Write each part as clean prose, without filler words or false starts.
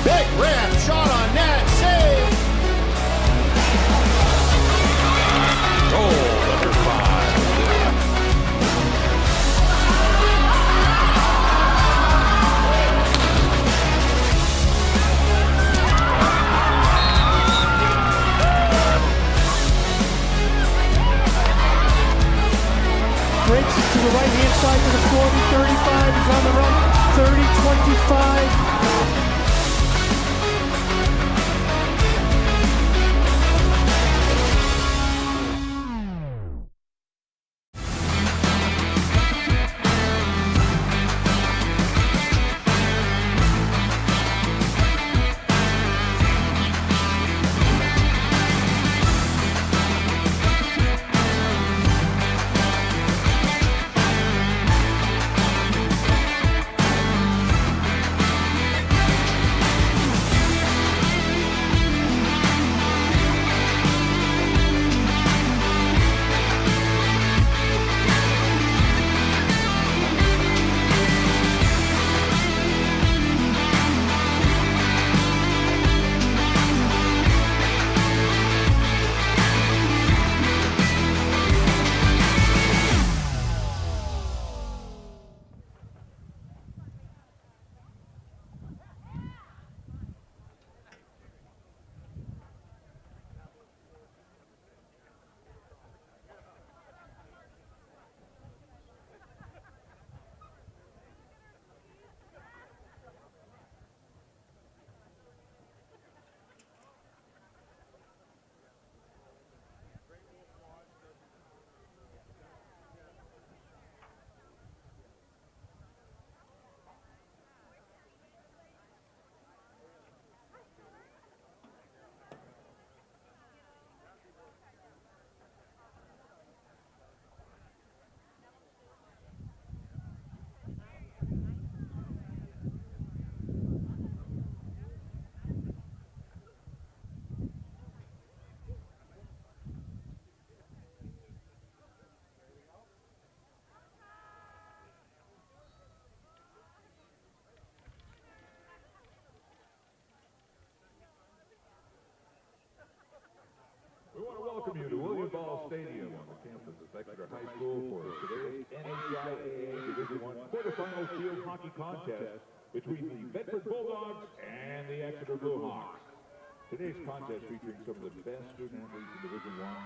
Big rim, shot on net, save. Goal number 5. Breaks to the right-hand side to the 40-35. He's on the run. 30-25. Welcome you to William Ball Stadium on the campus of Exeter High School for today's NHIAA Division I quarterfinal field hockey contest between the Bedford Bulldogs and the Exeter Blue Hawks. Today's contest featuring some of the best student athletes in Division I,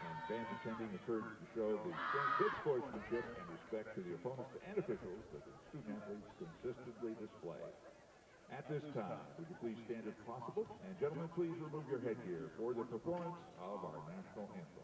and fans attending encouraged to show the same good sportsmanship and respect to the opponents and officials that the student athletes consistently display. At this time, would you please stand if possible? And gentlemen, please remove your headgear for the performance of our national anthem.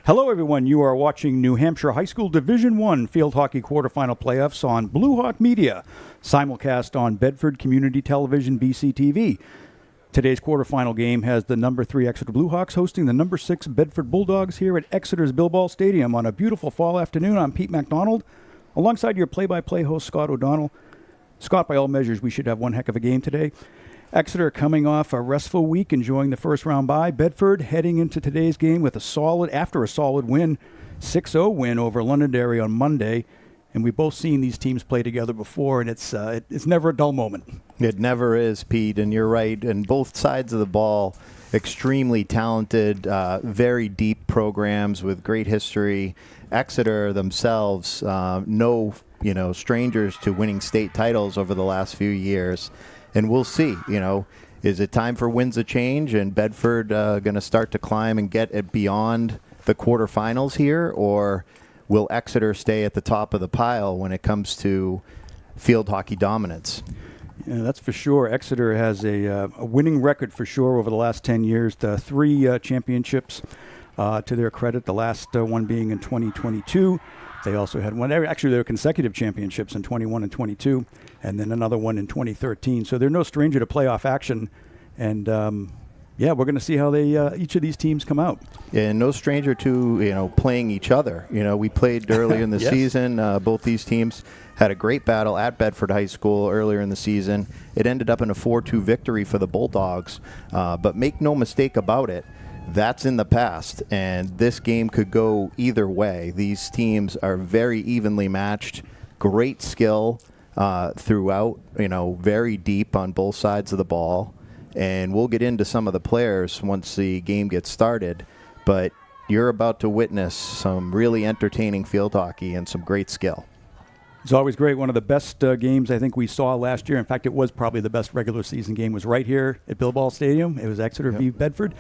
Hello, everyone. You are watching New Hampshire High School Division I Field Hockey Quarterfinal Playoffs on Blue Hawk Media, simulcast on Bedford Community Television BCTV. Today's quarterfinal game has the number 3 Exeter Blue Hawks hosting the number 6 Bedford Bulldogs here at Exeter's Bill Ball Stadium on a beautiful fall afternoon. I'm Pete MacDonald, alongside your play-by-play host, Scott O'Donnell. Scott, by all measures, we should have one heck of a game today. Exeter coming off a restful week, enjoying the first round bye. Bedford heading into today's game with a solid win, 6-0 win over Londonderry on Monday. And we've both seen these teams play together before, and it's never a dull moment. It never is, Pete, and you're right. And both sides of the ball, extremely talented, very deep programs with great history. Exeter themselves, no strangers to winning state titles over the last few years. And we'll see, is it time for winds of change and Bedford going to start to climb and get it beyond the quarterfinals here, or will Exeter stay at the top of the pile when it comes to field hockey dominance? Yeah, that's for sure. Exeter has a winning record for sure over the last 10 years. 3 championships to their credit, the last one being in 2022. They also had one. Actually, there were consecutive championships in 21 and 22, and then another one in 2013. So they're no stranger to playoff action. And, we're going to see how each of these teams come out. And no stranger to, playing each other. We played earlier in the Yes. season. Both these teams had a great battle at Bedford High School earlier in the season. It ended up in a 4-2 victory for the Bulldogs. But make no mistake about it, that's in the past, and this game could go either way. These teams are very evenly matched, great skill throughout, very deep on both sides of the ball. And we'll get into some of the players once the game gets started. But you're about to witness some really entertaining field hockey and some great skill. It's always great. One of the best games I think we saw last year. In fact, it was probably the best regular season game. Was right here at Bilbao Stadium. It was Exeter v. Bedford.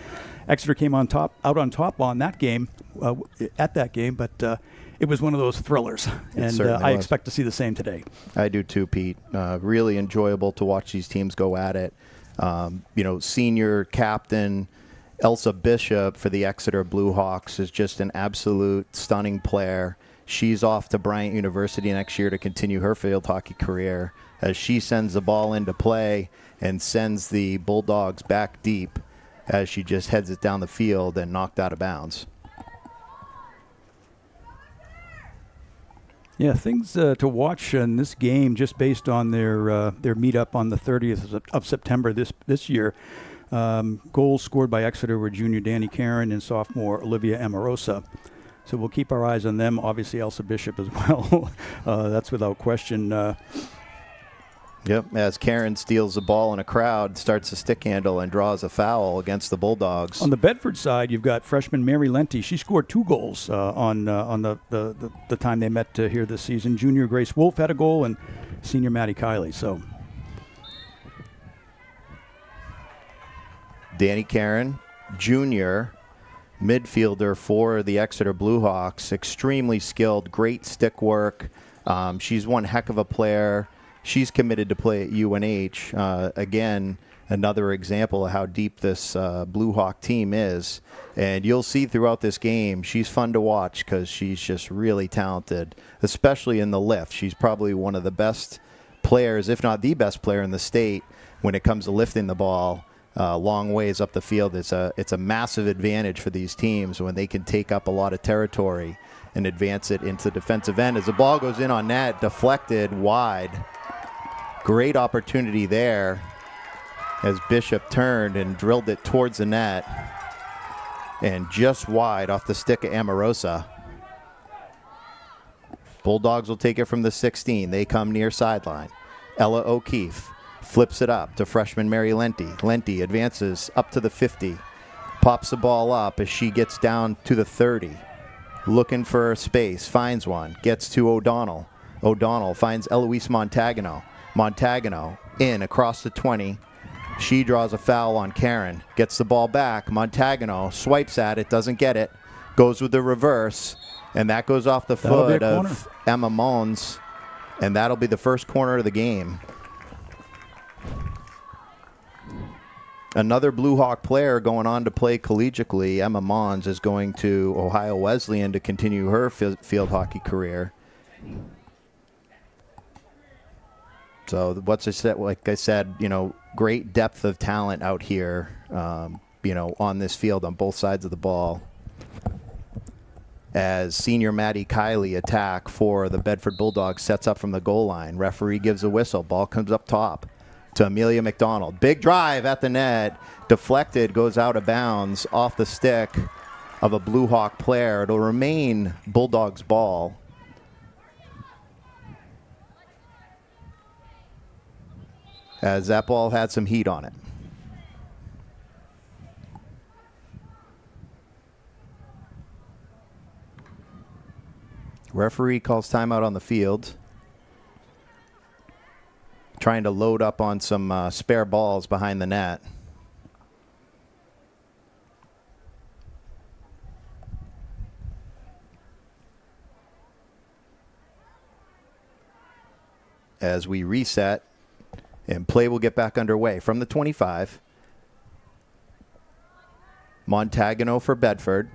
Exeter came out on top on that game, but it was one of those thrillers, and I expect to see the same today. I do too, Pete. Really enjoyable to watch these teams go at it. Senior captain Elsa Bishop for the Exeter Blue Hawks is just an absolute stunning player. She's off to Bryant University next year to continue her field hockey career as she sends the ball into play and sends the Bulldogs back deep as she just heads it down the field and knocked out of bounds. Yeah, things to watch in this game just based on their meetup on the 30th of September this year. Goals scored by Exeter were junior Danny Caron and sophomore Olivia Amorosa. So we'll keep our eyes on them. Obviously, Elsa Bishop as well. That's without question. Yep, as Caron steals the ball in a crowd, starts a stick handle, and draws a foul against the Bulldogs. On the Bedford side, you've got freshman Mary Lenti. She scored 2 goals on the time they met here this season. Junior Grace Wolf had a goal, and senior Maddie Kiley. So Danny Caron, junior midfielder for the Exeter Blue Hawks, extremely skilled, great stick work. She's one heck of a player. She's committed to play at UNH. Again, another example of how deep this Blue Hawk team is. And you'll see throughout this game, she's fun to watch because she's just really talented, especially in the lift. She's probably one of the best players, if not the best player in the state when it comes to lifting the ball long ways up the field. It's a massive advantage for these teams when they can take up a lot of territory and advance it into the defensive end. As the ball goes in on net, deflected wide. Great opportunity there as Bishop turned and drilled it towards the net and just wide off the stick of Amorosa. Bulldogs will take it from the 16. They come near sideline. Ella O'Keefe flips it up to freshman Mary Lenti. Lenti advances up to the 50, pops the ball up as she gets down to the 30. Looking for space, finds one, gets to O'Donnell. O'Donnell finds Eloise Montagano. Montagano in across the 20. She draws a foul on Caron, gets the ball back. Montagano swipes at it, doesn't get it, goes with the reverse, and that goes off the foot of Emma Mons, and that'll be the first corner of the game. Another Blue Hawk player going on to play collegiately, Emma Mons, is going to Ohio Wesleyan to continue her field hockey career. So like I said, great depth of talent out here, on this field on both sides of the ball. as senior Maddie Kiley attack for the Bedford Bulldogs sets up from the goal line. Referee gives a whistle. Ball comes up top to Amelia McDonald. Big drive at the net. Deflected, goes out of bounds off the stick of a Blue Hawk player. It'll remain Bulldogs ball. As that ball had some heat on it. Referee calls timeout on the field. Trying to load up on some spare balls behind the net. As we reset and play will get back underway from the 25. Montagano for Bedford.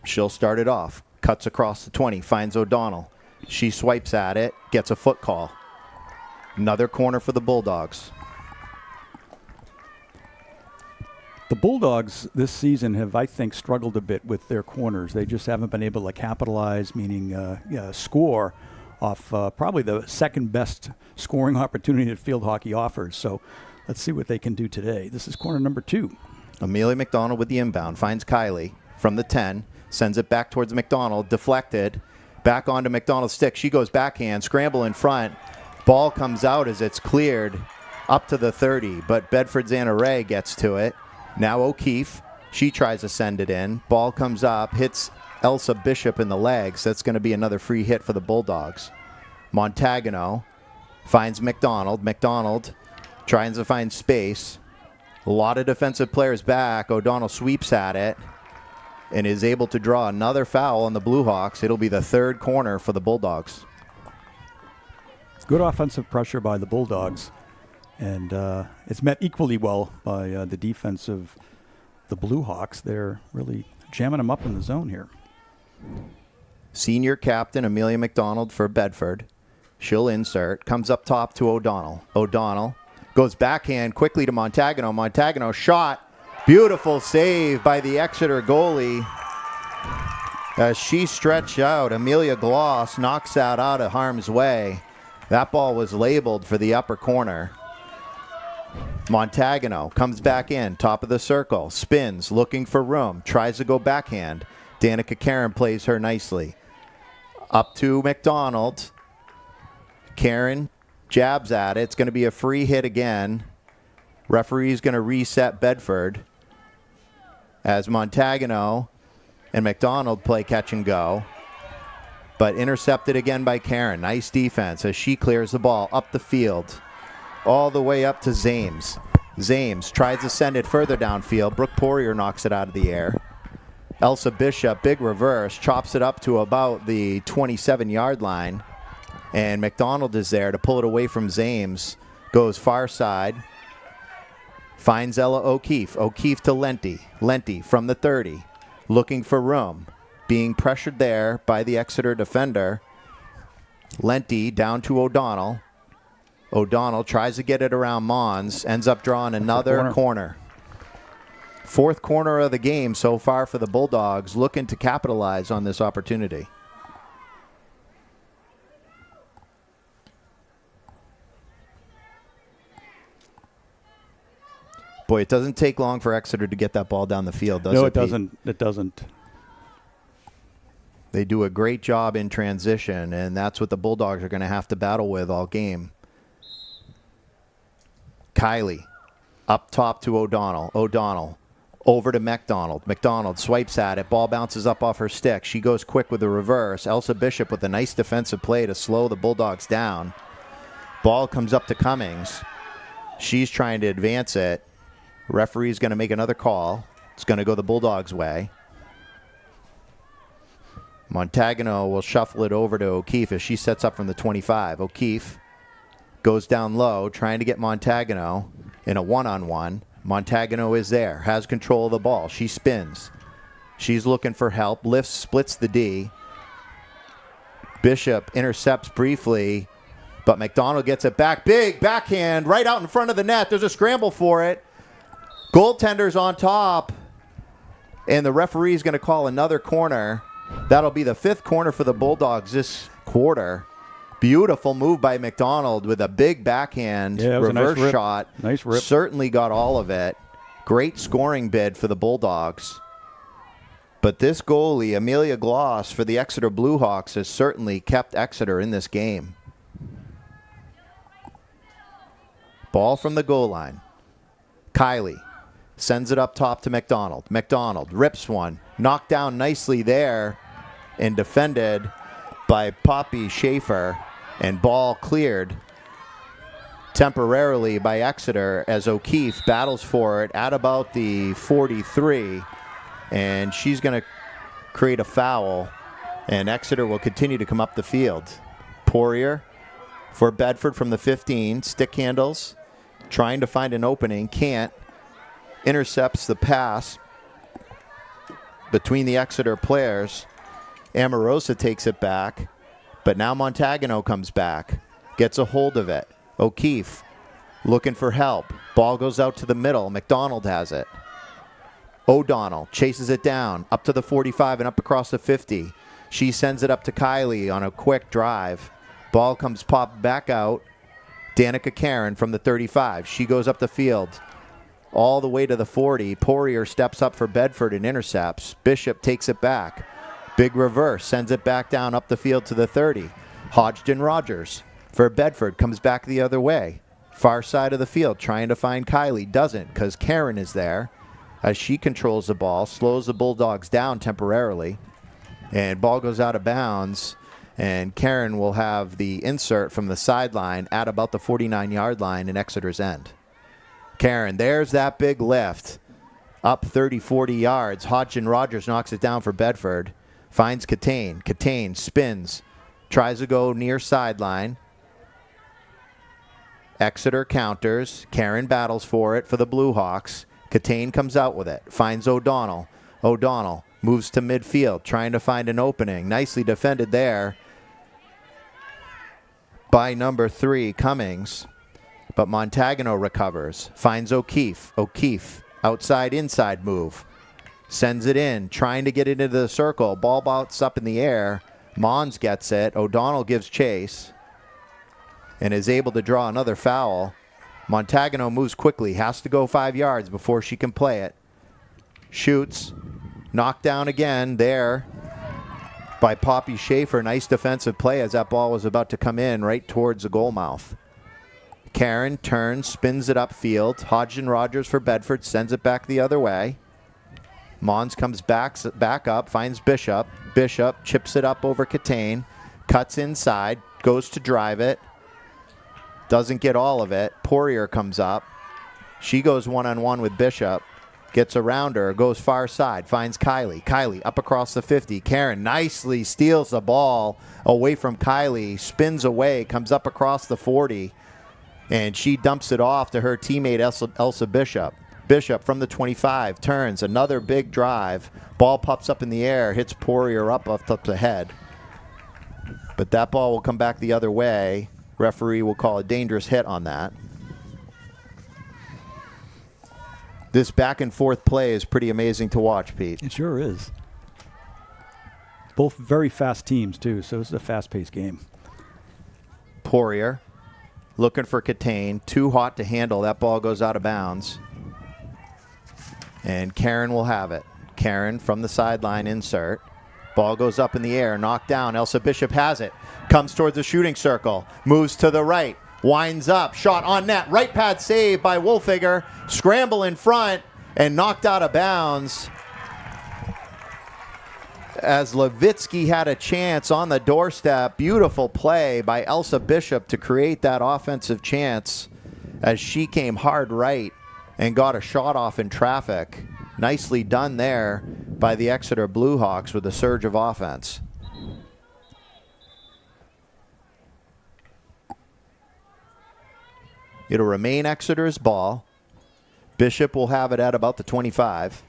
She'll start it off. Cuts across the 20, finds O'Donnell. She swipes at it, gets a foot call. Another corner for the Bulldogs. The Bulldogs this season have, I think, struggled a bit with their corners. They just haven't been able to capitalize, meaning score, off probably the second best scoring opportunity that field hockey offers. So let's see what they can do today. This is corner number 2. Amelia McDonald with the inbound, finds Kiley from the 10. Sends it back towards McDonald, deflected, back onto McDonald's stick. She goes backhand, scramble in front. Ball comes out as it's cleared up to the 30, but Bedford's Anna Ray gets to it. Now O'Keefe, she tries to send it in. Ball comes up, hits Elsa Bishop in the legs. That's going to be another free hit for the Bulldogs. Montagano finds McDonald. McDonald tries to find space. A lot of defensive players back. O'Donnell sweeps at it and is able to draw another foul on the Blue Hawks. It'll be the third corner for the Bulldogs. Good offensive pressure by the Bulldogs, and it's met equally well by the defense of the Blue Hawks. They're really jamming them up in the zone here. Senior captain Amelia McDonald for Bedford. She'll insert, comes up top to O'Donnell. O'Donnell goes backhand quickly to Montagano. Montagano shot. Beautiful save by the Exeter goalie. As she stretched out, Amelia Gloss knocks that out of harm's way. That ball was labeled for the upper corner. Montagano comes back in, top of the circle, spins, looking for room, tries to go backhand. Danica Karen plays her nicely. Up to McDonald. Karen jabs at it. It's going to be a free hit again. Referee's going to reset Bedford as Montagano and McDonald play catch and go. But intercepted again by Karen. Nice defense as she clears the ball up the field. All the way up to Zames. Zames tries to send it further downfield. Brooke Poirier knocks it out of the air. Elsa Bishop, big reverse, chops it up to about the 27-yard line. And McDonald is there to pull it away from Zames. Goes far side. Finds Ella O'Keefe. O'Keefe to Lenti. Lenti from the 30. Looking for room. Being pressured there by the Exeter defender. Lenti down to O'Donnell. O'Donnell tries to get it around Mons. Ends up drawing another corner. Fourth corner of the game so far for the Bulldogs. Looking to capitalize on this opportunity. Boy, it doesn't take long for Exeter to get that ball down the field, does it? No, it doesn't. It doesn't. They do a great job in transition, and that's what the Bulldogs are going to have to battle with all game. Kiley up top to O'Donnell. O'Donnell over to McDonald. McDonald swipes at it. Ball bounces up off her stick. She goes quick with the reverse. Elsa Bishop with a nice defensive play to slow the Bulldogs down. Ball comes up to Cummings. She's trying to advance it. Referee's going to make another call. It's going to go the Bulldogs' way. Montagano will shuffle it over to O'Keefe as she sets up from the 25. O'Keefe goes down low, trying to get Montagano in a one-on-one. Montagano is there, has control of the ball. She spins. She's looking for help, lifts, splits the D. Bishop intercepts briefly, but McDonald gets it back. Big backhand right out in front of the net. There's a scramble for it. Goaltender's on top. And the referee is going to call another corner. That'll be the 5th corner for the Bulldogs this quarter. Beautiful move by McDonald with a big backhand reverse shot. Nice rip. Certainly got all of it. Great scoring bid for the Bulldogs. But this goalie, Amelia Gloss, for the Exeter Bluehawks, has certainly kept Exeter in this game. Ball from the goal line. Kylie sends it up top to McDonald. McDonald rips one. Knocked down nicely there and defended by Poppy Schaefer. And ball cleared temporarily by Exeter as O'Keefe battles for it at about the 43. And she's going to create a foul. And Exeter will continue to come up the field. Poirier for Bedford from the 15. Stick handles. Trying to find an opening. Can't. Intercepts the pass between the Exeter players. Amorosa takes it back. But now Montagano comes back. Gets a hold of it. O'Keefe looking for help. Ball goes out to the middle. McDonald has it. O'Donnell chases it down. Up to the 45 and up across the 50. She sends it up to Kylie on a quick drive. Ball comes popped back out. Danica Karen from the 35. She goes up the field all the way to the 40. Poirier steps up for Bedford and intercepts. Bishop takes it back. Big reverse, sends it back down up the field to the 30. Hodgson Rogers for Bedford comes back the other way. Far side of the field trying to find Kylie. Doesn't because Karen is there as she controls the ball. Slows the Bulldogs down temporarily. And ball goes out of bounds. And Karen will have the insert from the sideline at about the 49-yard line in Exeter's end. Karen, there's that big lift. Up 30, 40 yards. Hodgson Rogers knocks it down for Bedford. Finds Catane. Catane spins. Tries to go near sideline. Exeter counters. Karen battles for it for the Bluehawks. Catane comes out with it. Finds O'Donnell. O'Donnell moves to midfield. Trying to find an opening. Nicely defended there by number 3, Cummings. But Montagano recovers. Finds O'Keefe. O'Keefe. Outside inside move. Sends it in, trying to get it into the circle. Ball bounced up in the air. Mons gets it. O'Donnell gives chase and is able to draw another foul. Montagano moves quickly, has to go 5 yards before she can play it. Shoots. Knocked down again there by Poppy Schaefer. Nice defensive play as that ball was about to come in right towards the goal mouth. Karen turns, spins it upfield. Hodgson Rogers for Bedford sends it back the other way. Mons comes back up, finds Bishop. Bishop chips it up over Catane. Cuts inside, goes to drive it. Doesn't get all of it. Poirier comes up. She goes one-on-one with Bishop. Gets around her, goes far side, finds Kylie. Kylie up across the 50. Karen nicely steals the ball away from Kylie. Spins away, comes up across the 40. And she dumps it off to her teammate Elsa Bishop. Bishop from the 25 turns, another big drive. Ball pops up in the air, hits Poirier up the head. But that ball will come back the other way. Referee will call a dangerous hit on that. This back and forth play is pretty amazing to watch, Pete. It sure is. Both very fast teams, too, so it's a fast-paced game. Poirier looking for Catane. Too hot to handle. That ball goes out of bounds. And Karen will have it. Karen from the sideline insert. Ball goes up in the air. Knocked down. Elsa Bishop has it. Comes towards the shooting circle. Moves to the right. Winds up. Shot on net. Right pad save by Wolfiger. Scramble in front. And knocked out of bounds. As Levitsky had a chance on the doorstep. Beautiful play by Elsa Bishop to create that offensive chance. As she came hard right. And got a shot off in traffic. Nicely done there by the Exeter Bluehawks with a surge of offense. It'll remain Exeter's ball. Bishop will have it at about the 25.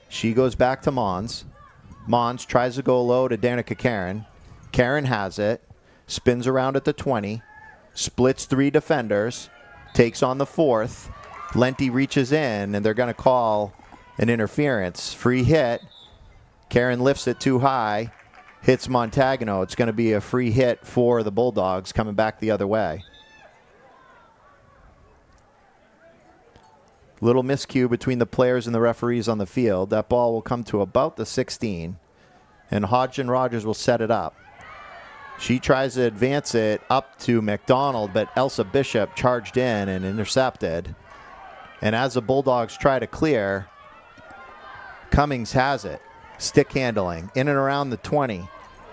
She goes back to Mons. Mons tries to go low to Danica Karen. Karen has it. Spins around at the 20. Splits 3 defenders. Takes on the 4th. Lenti reaches in, and they're going to call an interference. Free hit. Karen lifts it too high, hits Montagano. It's going to be a free hit for the Bulldogs coming back the other way. Little miscue between the players and the referees on the field. That ball will come to about the 16, and Hodgson Rogers will set it up. She tries to advance it up to McDonald, but Elsa Bishop charged in and intercepted. And as the Bulldogs try to clear, Cummings has it. Stick handling in and around the 20.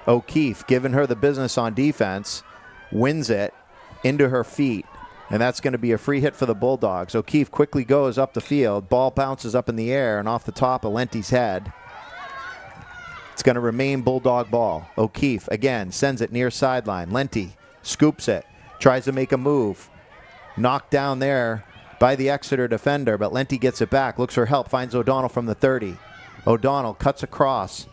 O'Keefe giving her the business on defense, wins it into her feet, and that's going to be a free hit for the Bulldogs. O'Keefe quickly goes up the field. Ball bounces up in the air and off the top of Lenti's head. It's going to remain Bulldog ball. O'Keefe, again, sends it near sideline. Lenti scoops it, tries to make a move. Knocked down there by the Exeter defender, but Lenti gets it back, looks for help, finds O'Donnell from the 30. O'Donnell cuts across,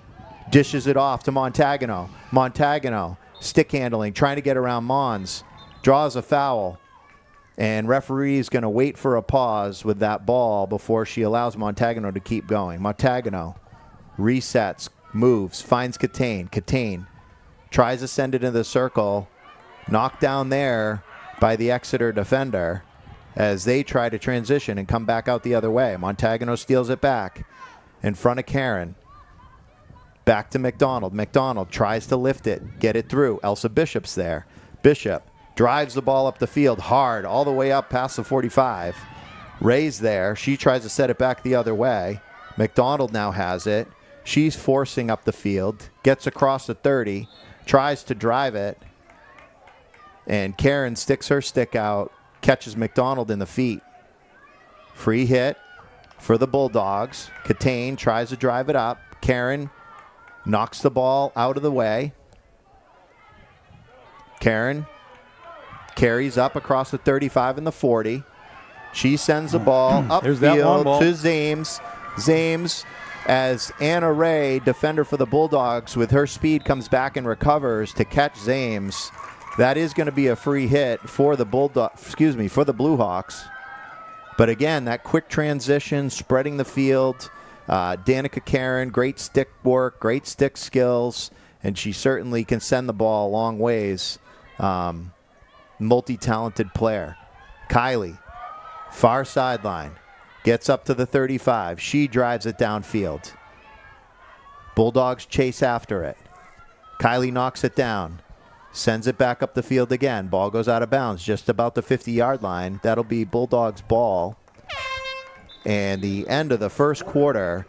dishes it off to Montagano. Montagano, stick handling, trying to get around Mons. Draws a foul, and referee is going to wait for a pause with that ball before she allows Montagano to keep going. Montagano resets, moves, finds Catane. Catane tries to send it into the circle. Knocked down there by the Exeter defender as they try to transition and come back out the other way. Montagano steals it back in front of Karen. Back to McDonald. McDonald tries to lift it, get it through. Elsa Bishop's there. Bishop drives the ball up the field hard, all the way up past the 45. Ray's there. She tries to set it back the other way. McDonald now has it. She's forcing up the field, gets across the 30, tries to drive it, and Karen sticks her stick out, catches McDonald in the feet. Free hit for the Bulldogs. Catane tries to drive it up. Karen knocks the ball out of the way. Karen carries up across the 35 and the 40. She sends the ball upfield to Zames. Zames, as Anna Ray, defender for the Bulldogs, with her speed comes back and recovers to catch Zames. That is going to be a free hit for the for the Blue Hawks. But again, that quick transition, spreading the field. Danica Karen, great stick work, great stick skills, and she certainly can send the ball a long ways. Multi-talented player. Kylie, far sideline. Gets up to the 35. She drives it downfield. Bulldogs chase after it. Kylie knocks it down. Sends it back up the field again. Ball goes out of bounds just about the 50-yard line. That'll be Bulldogs ball. And the end of the first quarter,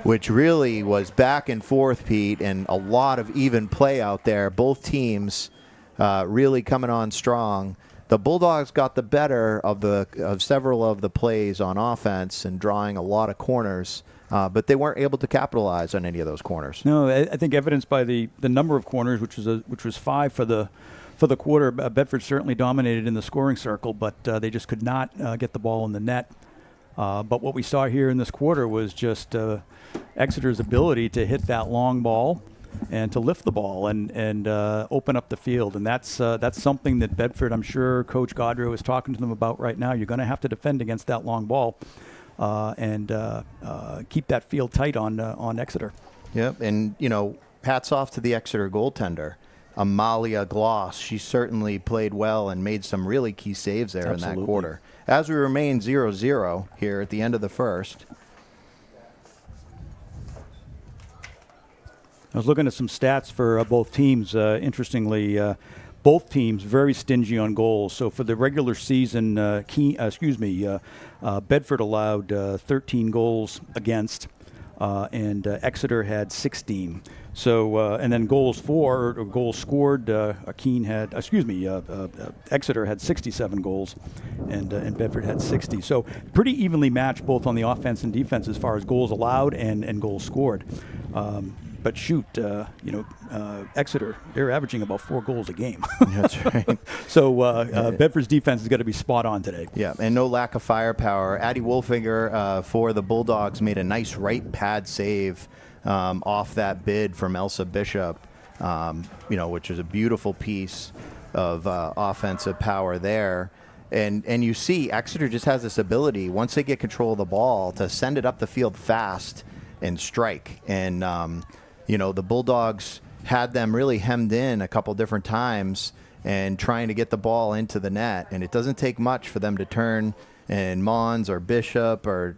which really was back and forth, Pete, and a lot of even play out there. Both teams really coming on strong. The Bulldogs got the better of several of the plays on offense and drawing a lot of corners, but they weren't able to capitalize on any of those corners. No, I think evidenced by the number of corners, which was 5 for the quarter. Bedford certainly dominated in the scoring circle, but they just could not get the ball in the net. But what we saw here in this quarter was just Exeter's ability to hit that long ball and to lift the ball and open up the field. And that's something that Bedford, I'm sure Coach Gaudreau is talking to them about right now. You're going to have to defend against that long ball and keep that field tight on Exeter. Yep, and, hats off to the Exeter goaltender, Amalia Gloss. She certainly played well and made some really key saves there in that quarter. As we remain 0-0 here at the end of the first. I was looking at some stats for both teams. Interestingly, both teams very stingy on goals. So for the regular season, Bedford allowed 13 goals against, and Exeter had 16. So and then goals scored. Exeter had 67 goals, and Bedford had 60. So pretty evenly matched both on the offense and defense as far as goals allowed and goals scored. But shoot, Exeter, they're averaging about 4 goals a game. That's right. So Bedford's defense has got to be spot on today. Yeah, and no lack of firepower. Addie Wolfinger for the Bulldogs made a nice right pad save off that bid from Elsa Bishop, which is a beautiful piece of offensive power there. And you see Exeter just has this ability, once they get control of the ball, to send it up the field fast and strike. And, the Bulldogs had them really hemmed in a couple different times and trying to get the ball into the net. And it doesn't take much for them to turn and Mons or Bishop or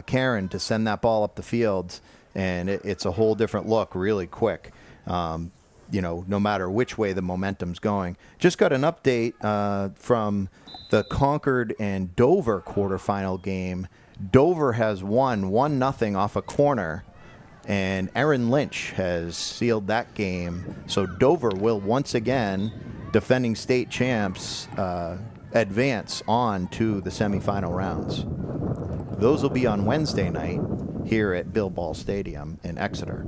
Karen to send that ball up the field. And it's a whole different look really quick. No matter which way the momentum's going. Just got an update from the Concord and Dover quarterfinal game. Dover has won 1-0 off a corner, and Aaron Lynch has sealed that game. So Dover will once again, defending state champs, advance on to the semifinal rounds. Those will be on Wednesday night here at Bill Ball Stadium in Exeter.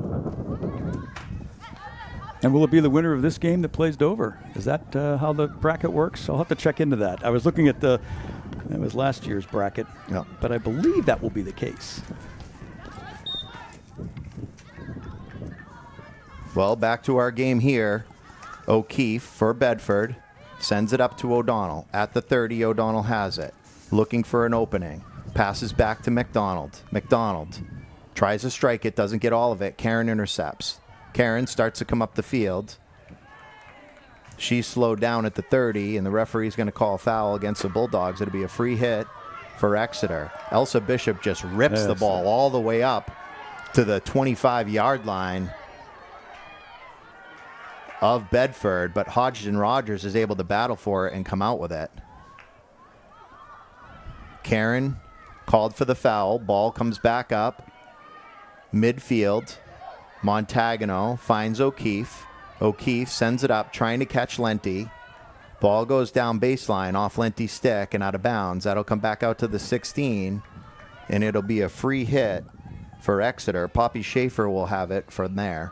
And will it be the winner of this game that plays Dover? Is that how the bracket works? I'll have to check into that. I was looking at it was last year's bracket, but I believe that will be the case. Well, back to our game here. O'Keefe for Bedford sends it up to O'Donnell. At the 30, O'Donnell has it. Looking for an opening. Passes back to McDonald. McDonald tries to strike it, doesn't get all of it. Karen intercepts. Karen starts to come up the field. She's slowed down at the 30, and the referee's going to call a foul against the Bulldogs. It'll be a free hit for Exeter. Elsa Bishop just rips the ball all the way up to the 25-yard line of Bedford, but Hodgson Rogers is able to battle for it and come out with it. Karen called for the foul. Ball comes back up. Midfield. Montagano finds O'Keefe. O'Keefe sends it up, trying to catch Lenti. Ball goes down baseline off Lenti's stick and out of bounds. That'll come back out to the 16, and it'll be a free hit for Exeter. Poppy Schaefer will have it from there.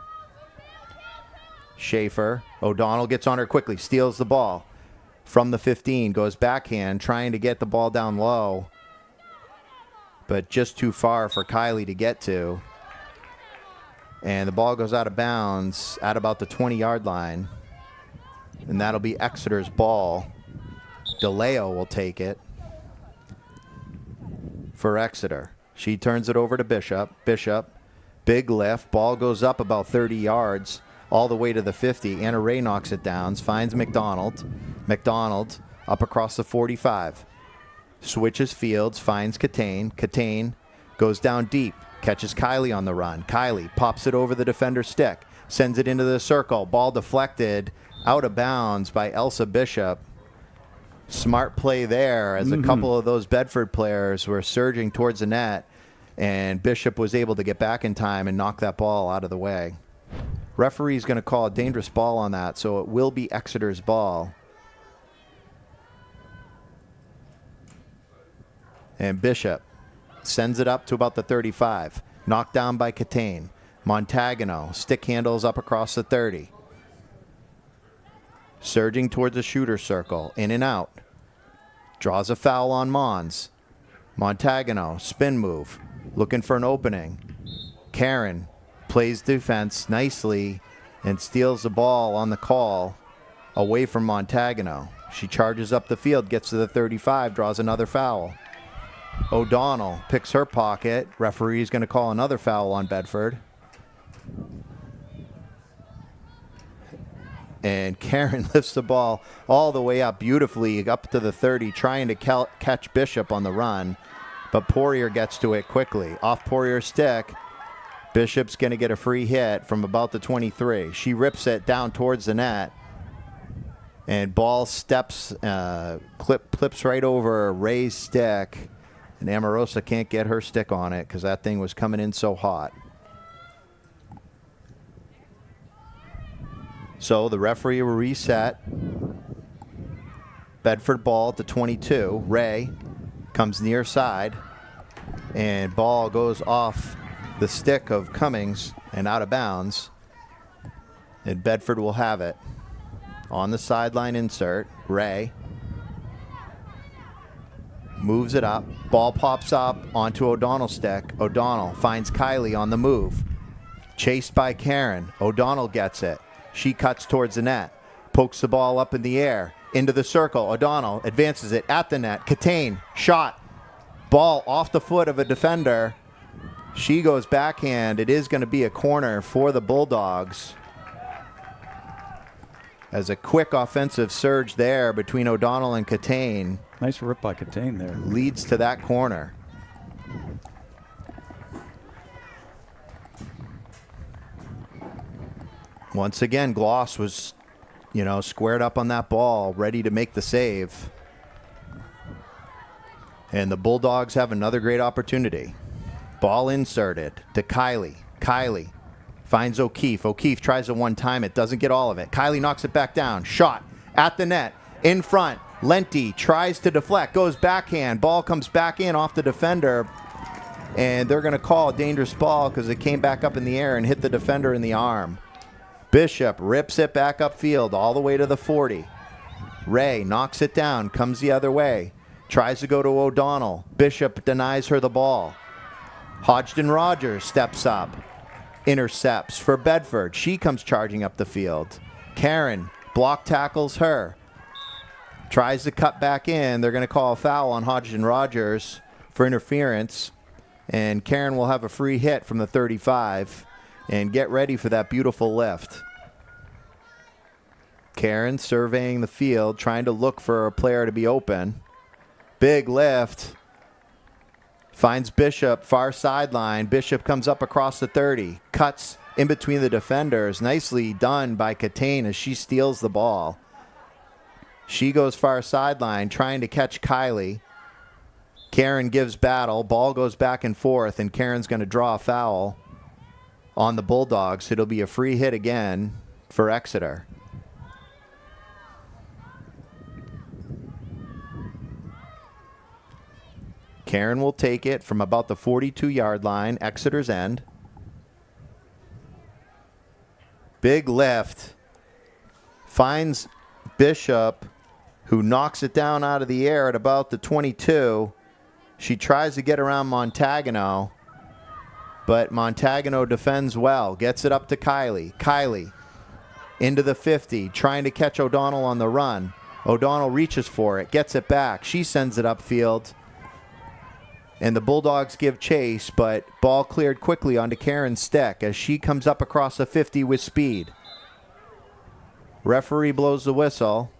Schaefer. O'Donnell gets on her quickly, steals the ball from the 15, goes backhand, trying to get the ball down low, but just too far for Kylie to get to. And the ball goes out of bounds at about the 20-yard line. And that'll be Exeter's ball. DeLeo will take it for Exeter. She turns it over to Bishop. Bishop, big lift. Ball goes up about 30 yards all the way to the 50. Anna Ray knocks it down, finds McDonald. McDonald up across the 45. Switches fields, finds Catane. Catane goes down deep. Catches Kylie on the run. Kylie pops it over the defender's stick. Sends it into the circle. Ball deflected out of bounds by Elsa Bishop. Smart play there as a couple of those Bedford players were surging towards the net. And Bishop was able to get back in time and knock that ball out of the way. Referee's going to call a dangerous ball on that, so it will be Exeter's ball. And Bishop sends it up to about the 35. Knocked down by Catane. Montagano stick handles up across the 30. Surging towards the shooter circle. In and out. Draws a foul on Mons. Montagano, spin move. Looking for an opening. Karen plays defense nicely and steals the ball on the call away from Montagano. She charges up the field, gets to the 35, draws another foul. O'Donnell picks her pocket. Referee's going to call another foul on Bedford. And Karen lifts the ball all the way up beautifully up to the 30, trying to catch Bishop on the run. But Poirier gets to it quickly. Off Poirier's stick, Bishop's going to get a free hit from about the 23. She rips it down towards the net. And ball steps, clips right over Ray's stick. And Amorosa can't get her stick on it because that thing was coming in so hot. So the referee will reset. Bedford ball at the 22. Ray comes near side. And ball goes off the stick of Cummings and out of bounds. And Bedford will have it. On the sideline insert, Ray moves it up. Ball pops up onto O'Donnell's stick. O'Donnell finds Kylie on the move. Chased by Karen. O'Donnell gets it. She cuts towards the net. Pokes the ball up in the air. into the circle. O'Donnell advances it at the net. Catane, shot. Ball off the foot of a defender. She goes backhand. It is going to be a corner for the Bulldogs. As a quick offensive surge there between O'Donnell and Catane. Nice rip by Catane there. Leads to that corner. Once again, Gloss was, squared up on that ball, ready to make the save. And the Bulldogs have another great opportunity. Ball inserted to Kylie. Kylie finds O'Keefe. O'Keefe tries to one-time it, doesn't get all of it. Kylie knocks it back down. Shot at the net, in front. Lenti tries to deflect, goes backhand. Ball comes back in off the defender. And they're going to call a dangerous ball because it came back up in the air and hit the defender in the arm. Bishop rips it back upfield all the way to the 40. Ray knocks it down, comes the other way. Tries to go to O'Donnell. Bishop denies her the ball. Hodgson Rogers steps up. Intercepts for Bedford. She comes charging up the field. Karen block tackles her. Tries to cut back in. They're going to call a foul on Hodgson Rogers for interference. And Karen will have a free hit from the 35. And get ready for that beautiful lift. Karen surveying the field, trying to look for a player to be open. Big lift. Finds Bishop, far sideline. Bishop comes up across the 30. Cuts in between the defenders. Nicely done by Catane as she steals the ball. She goes far sideline, trying to catch Kylie. Karen gives battle. Ball goes back and forth, and Karen's going to draw a foul on the Bulldogs. It'll be a free hit again for Exeter. Karen will take it from about the 42-yard line, Exeter's end. Big lift. Finds Bishop, who knocks it down out of the air at about the 22. She tries to get around Montagano, but Montagano defends well. Gets it up to Kylie. Kylie into the 50, trying to catch O'Donnell on the run. O'Donnell reaches for it, gets it back. She sends it upfield. And the Bulldogs give chase, but ball cleared quickly onto Karen's stick as she comes up across the 50 with speed. Referee blows the whistle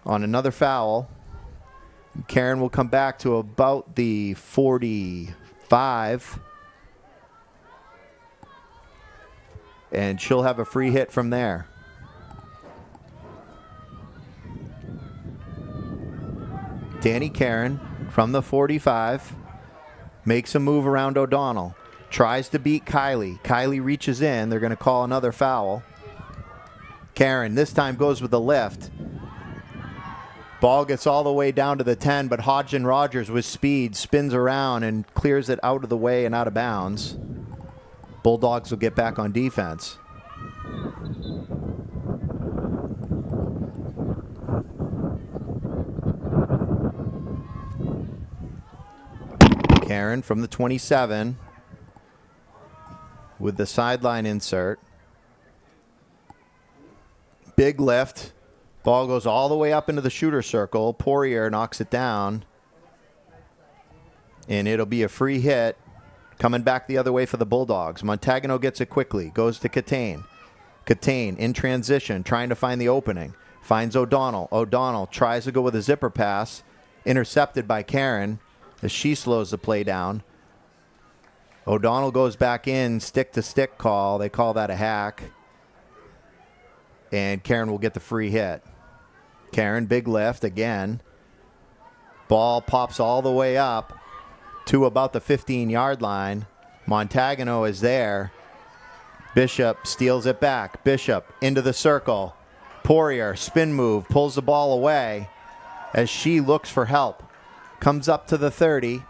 on another foul. Karen will come back to about the 45. And she'll have a free hit from there. Danny Karen from the 45 makes a move around O'Donnell. Tries to beat Kylie. Kylie reaches in. They're going to call another foul. Karen this time goes with the lift. Ball gets all the way down to the 10, but Hodgson Rogers with speed spins around and clears it out of the way and out of bounds. Bulldogs will get back on defense. Karen from the 27 with the sideline insert. Big lift. Ball goes all the way up into the shooter circle. Poirier knocks it down. And it'll be a free hit coming back the other way for the Bulldogs. Montagano gets it quickly. Goes to Catane. Catane in transition, trying to find the opening. Finds O'Donnell. O'Donnell tries to go with a zipper pass. Intercepted by Karen as she slows the play down. O'Donnell goes back in, stick-to-stick call. They call that a hack. And Karen will get the free hit. Karen, big lift again. Ball pops all the way up to about the 15-yard line. Montagano is there. Bishop steals it back. Bishop into the circle. Poirier, spin move, pulls the ball away as she looks for help. Comes up to the 30,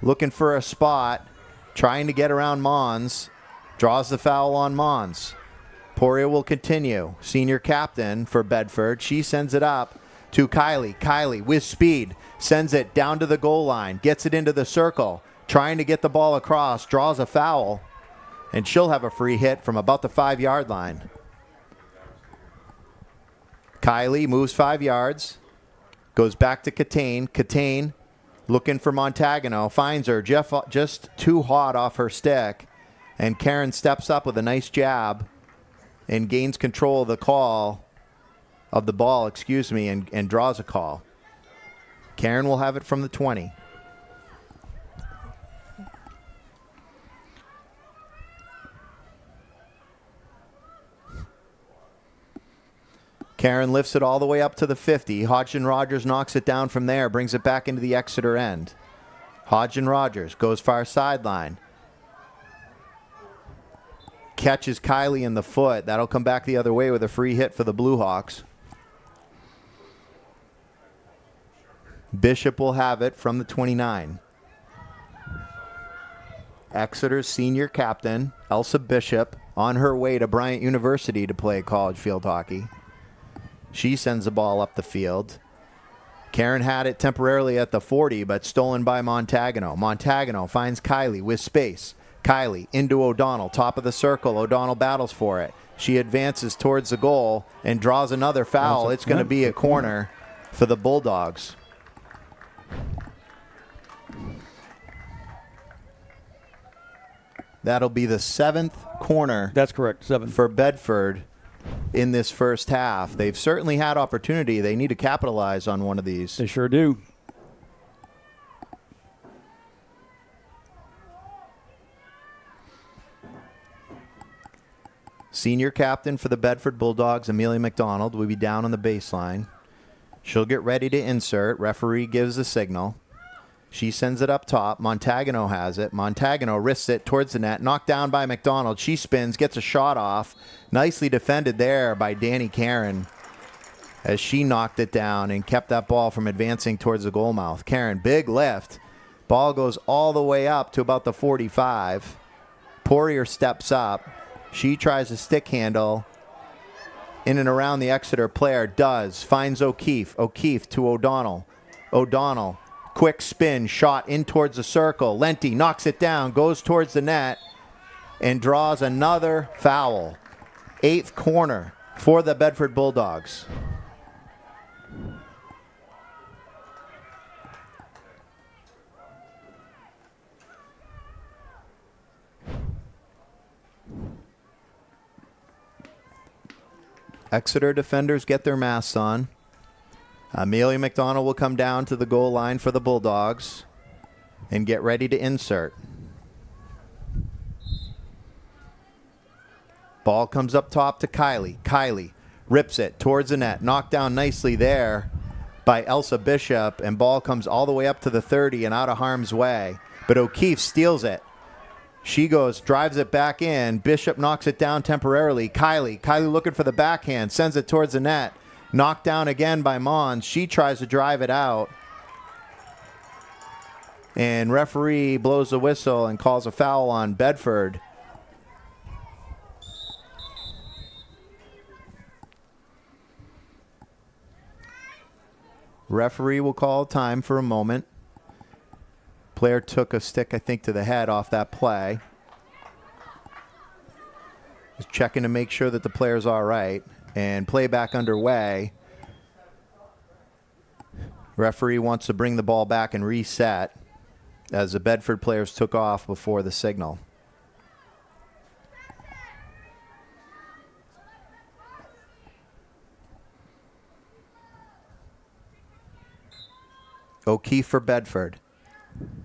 looking for a spot, trying to get around Mons. Draws the foul on Mons. Poirier will continue. Senior captain for Bedford. She sends it up to Kylie. Kylie with speed sends it down to the goal line. Gets it into the circle. Trying to get the ball across. Draws a foul. And she'll have a free hit from about the 5-yard line. Kylie moves 5 yards. Goes back to Catane. Catane looking for Montagano. Finds her just too hot off her stick. And Karen steps up with a nice jab and gains control of the ball, and draws a call. Karen will have it from the 20. Karen lifts it all the way up to the 50. Hodgson Rogers knocks it down from there, brings it back into the Exeter end. Hodgson Rogers goes far sideline. Catches Kylie in the foot. That'll come back the other way with a free hit for the Blue Hawks. Bishop will have it from the 29. Exeter's senior captain, Elsa Bishop, on her way to Bryant University to play college field hockey. She sends the ball up the field. Karen had it temporarily at the 40, but stolen by Montagano. Montagano finds Kylie with space. Kylie into O'Donnell, top of the circle. O'Donnell battles for it. She advances towards the goal and draws another foul. It's going to be a corner for the Bulldogs. That'll be the 7th corner. That's correct, 7. For Bedford in this first half. They've certainly had opportunity. They need to capitalize on one of these. They sure do. Senior captain for the Bedford Bulldogs, Amelia McDonald, will be down on the baseline. She'll get ready to insert. Referee gives the signal. She sends it up top. Montagano has it. Montagano risks it towards the net. Knocked down by McDonald. She spins, gets a shot off. Nicely defended there by Danny Karen as she knocked it down and kept that ball from advancing towards the goal mouth. Karen, big lift. Ball goes all the way up to about the 45. Poirier steps up. She tries a stick handle in and around the Exeter player. Does. Finds O'Keefe. O'Keefe to O'Donnell. O'Donnell. Quick spin, shot in towards the circle. Lenti knocks it down, goes towards the net, and draws another foul. 8th corner for the Bedford Bulldogs. Exeter defenders get their masks on. Amelia McDonald will come down to the goal line for the Bulldogs and get ready to insert. Ball comes up top to Kylie. Kylie rips it towards the net. Knocked down nicely there by Elsa Bishop, and ball comes all the way up to the 30 and out of harm's way. But O'Keefe steals it. She goes, drives it back in. Bishop knocks it down temporarily. Kylie looking for the backhand, sends it towards the net. Knocked down again by Mons. She tries to drive it out. And referee blows the whistle and calls a foul on Bedford. Referee will call time for a moment. Player took a stick, I think, to the head off that play. Just checking to make sure that the player's all right. And playback underway. Referee wants to bring the ball back and reset as the Bedford players took off before the signal. O'Keefe for Bedford.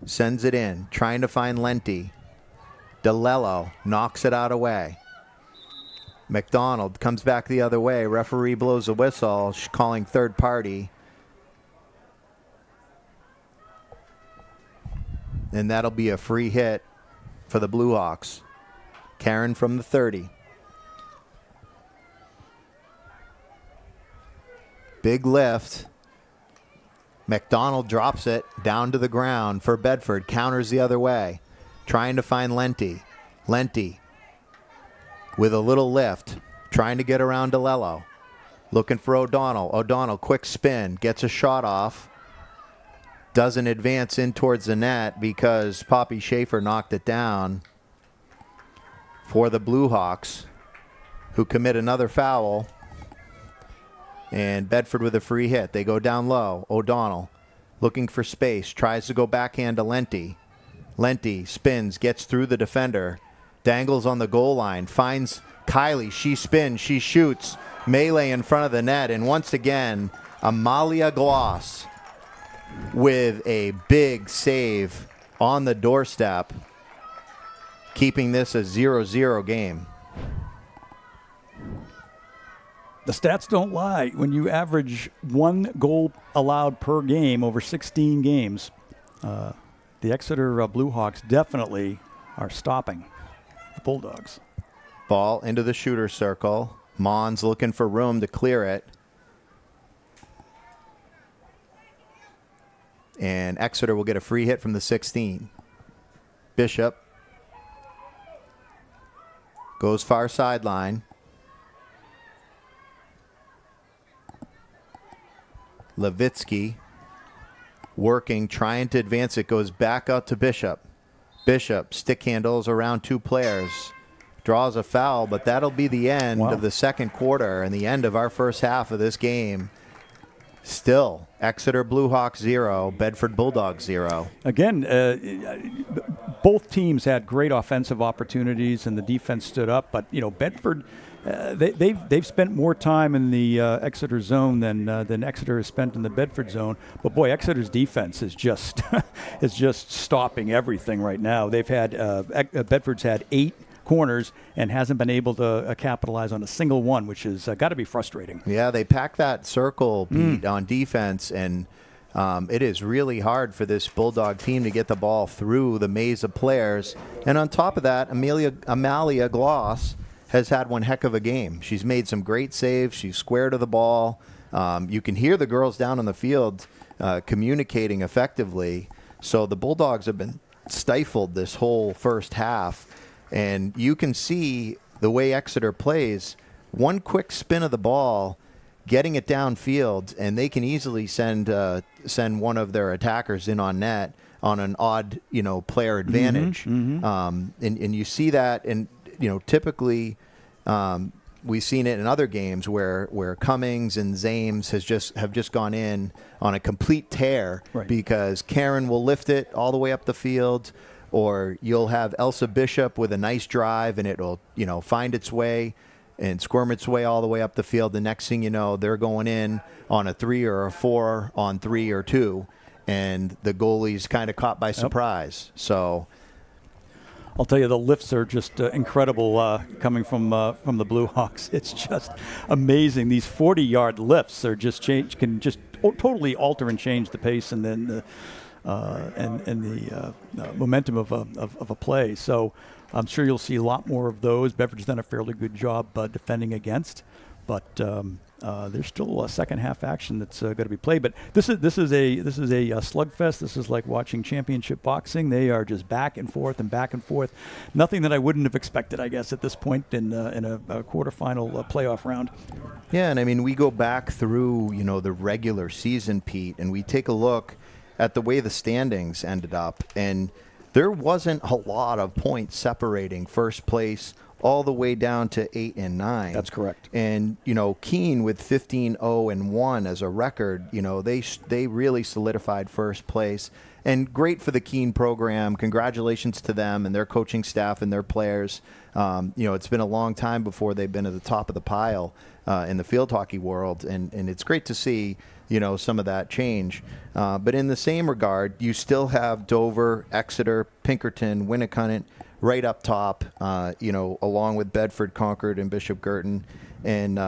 Sends it in, trying to find Lenti. DeLello knocks it out away. McDonald comes back the other way. Referee blows a whistle, calling third party. And that'll be a free hit for the Blue Hawks. Karen from the 30. Big lift. McDonald drops it down to the ground for Bedford. Counters the other way. Trying to find Lenti. Lenti with a little lift. Trying to get around DeLello. Looking for O'Donnell. O'Donnell, quick spin. Gets a shot off. Doesn't advance in towards the net because Poppy Schaefer knocked it down for the Blue Hawks, who commit another foul. And Bedford with a free hit. They go down low. O'Donnell looking for space. Tries to go backhand to Lenti. Lenti spins, gets through the defender. Dangles on the goal line. Finds Kylie. She spins. She shoots. Melee in front of the net. And once again, Amalia Gloss with a big save on the doorstep, keeping this a 0-0 game. The stats don't lie. When you average 1 goal allowed per game over 16 games, the Exeter Bluehawks definitely are stopping the Bulldogs. Ball into the shooter circle. Mons looking for room to clear it. And Exeter will get a free hit from the 16. Bishop goes far sideline. Levitsky working, trying to advance it, goes back out to Bishop. Bishop stick handles around 2 players, draws a foul, but that'll be the end of the second quarter and the end of our first half of this game. Still, Exeter Bluehawks 0, Bedford Bulldogs 0. Again, both teams had great offensive opportunities and the defense stood up, but Bedford, they've spent more time in the Exeter zone than Exeter has spent in the Bedford zone. But boy, Exeter's defense is just is just stopping everything right now. They've had Bedford's had 8 corners and hasn't been able to capitalize on a single one, which has got to be frustrating. Yeah, they pack that circle, Pete, on defense, and it is really hard for this Bulldog team to get the ball through the maze of players. And on top of that, Amalia Gloss has had one heck of a game. She's made some great saves. She's square to the ball. You can hear the girls down on the field communicating effectively. So the Bulldogs have been stifled this whole first half. And you can see the way Exeter plays, one quick spin of the ball, getting it downfield, and they can easily send one of their attackers in on net on an odd, player advantage. And you see that, and typically we've seen it in other games where Cummings and Zames have just gone in on a complete tear, because Karen will lift it all the way up the field. Or you'll have Elsa Bishop with a nice drive, and it'll, find its way and squirm its way all the way up the field. The next thing you know, they're going in on a 3 or a 4 on 3 or 2, and the goalie's kind of caught by surprise. So I'll tell you, the lifts are just incredible coming from the Bluehawks. It's just amazing. These 40-yard lifts are can totally alter and change the pace and then the momentum of a play. So I'm sure you'll see a lot more of those. Bedford's done a fairly good job defending against, but there's still a second half action that's going to be played. But this is a slugfest. This is like watching championship boxing. They are just back and forth and back and forth. Nothing that I wouldn't have expected, I guess, at this point in a quarterfinal playoff round. Yeah, and I mean, we go back through the regular season, Pete, and we take a look at the way the standings ended up, and there wasn't a lot of points separating first place all the way down to 8 and 9. That's correct. And Keene with 15-0-1 as a record, they really solidified first place. And great for the Keene program. Congratulations to them and their coaching staff and their players. It's been a long time before they've been at the top of the pile in the field hockey world, and it's great to see some of that change. But in the same regard, you still have Dover, Exeter, Pinkerton, Winnicott right up top, along with Bedford, Concord, and Bishop Girton. And,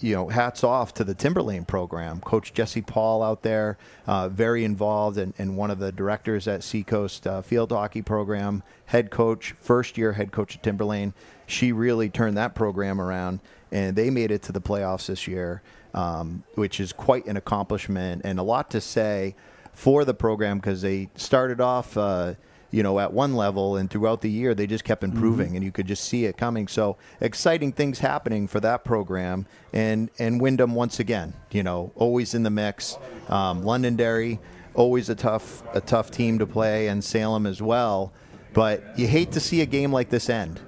hats off to the Timberlane program. Coach Jesse Paul out there, very involved, and one of the directors at Seacoast Field Hockey Program, first-year head coach at Timberlane. She really turned that program around, and they made it to the playoffs this year. Which is quite an accomplishment and a lot to say for the program, because they started off, at one level, and throughout the year they just kept improving, and you could just see it coming. So exciting things happening for that program, and Wyndham once again, always in the mix. Londonderry, always a tough team to play, and Salem as well. But you hate to see a game like this end.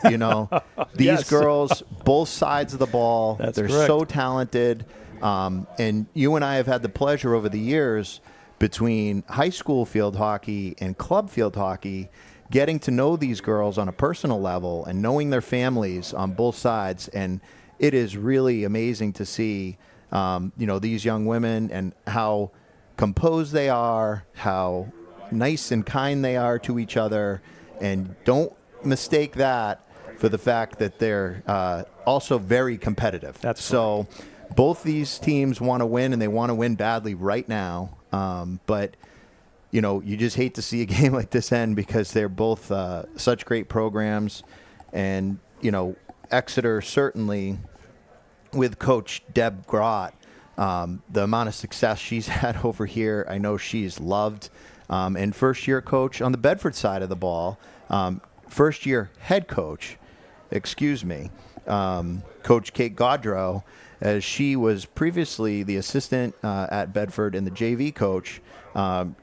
These Yes. girls, both sides of the ball, they're correct. so talented. And you and I have had the pleasure over the years between high school field hockey and club field hockey, getting to know these girls on a personal level and knowing their families on both sides. And it is really amazing to see, these young women and how composed they are, how nice and kind they are to each other. And don't mistake that for the fact that they're also very competitive. That's so. Both these teams want to win, and they want to win badly right now. But, you just hate to see a game like this end because they're both such great programs. And, Exeter certainly, with Coach Deb Grott, the amount of success she's had over here, I know she's loved. And first-year coach on the Bedford side of the ball, first-year head coach, Coach Kate Gaudreau, as she was previously the assistant at Bedford and the JV coach.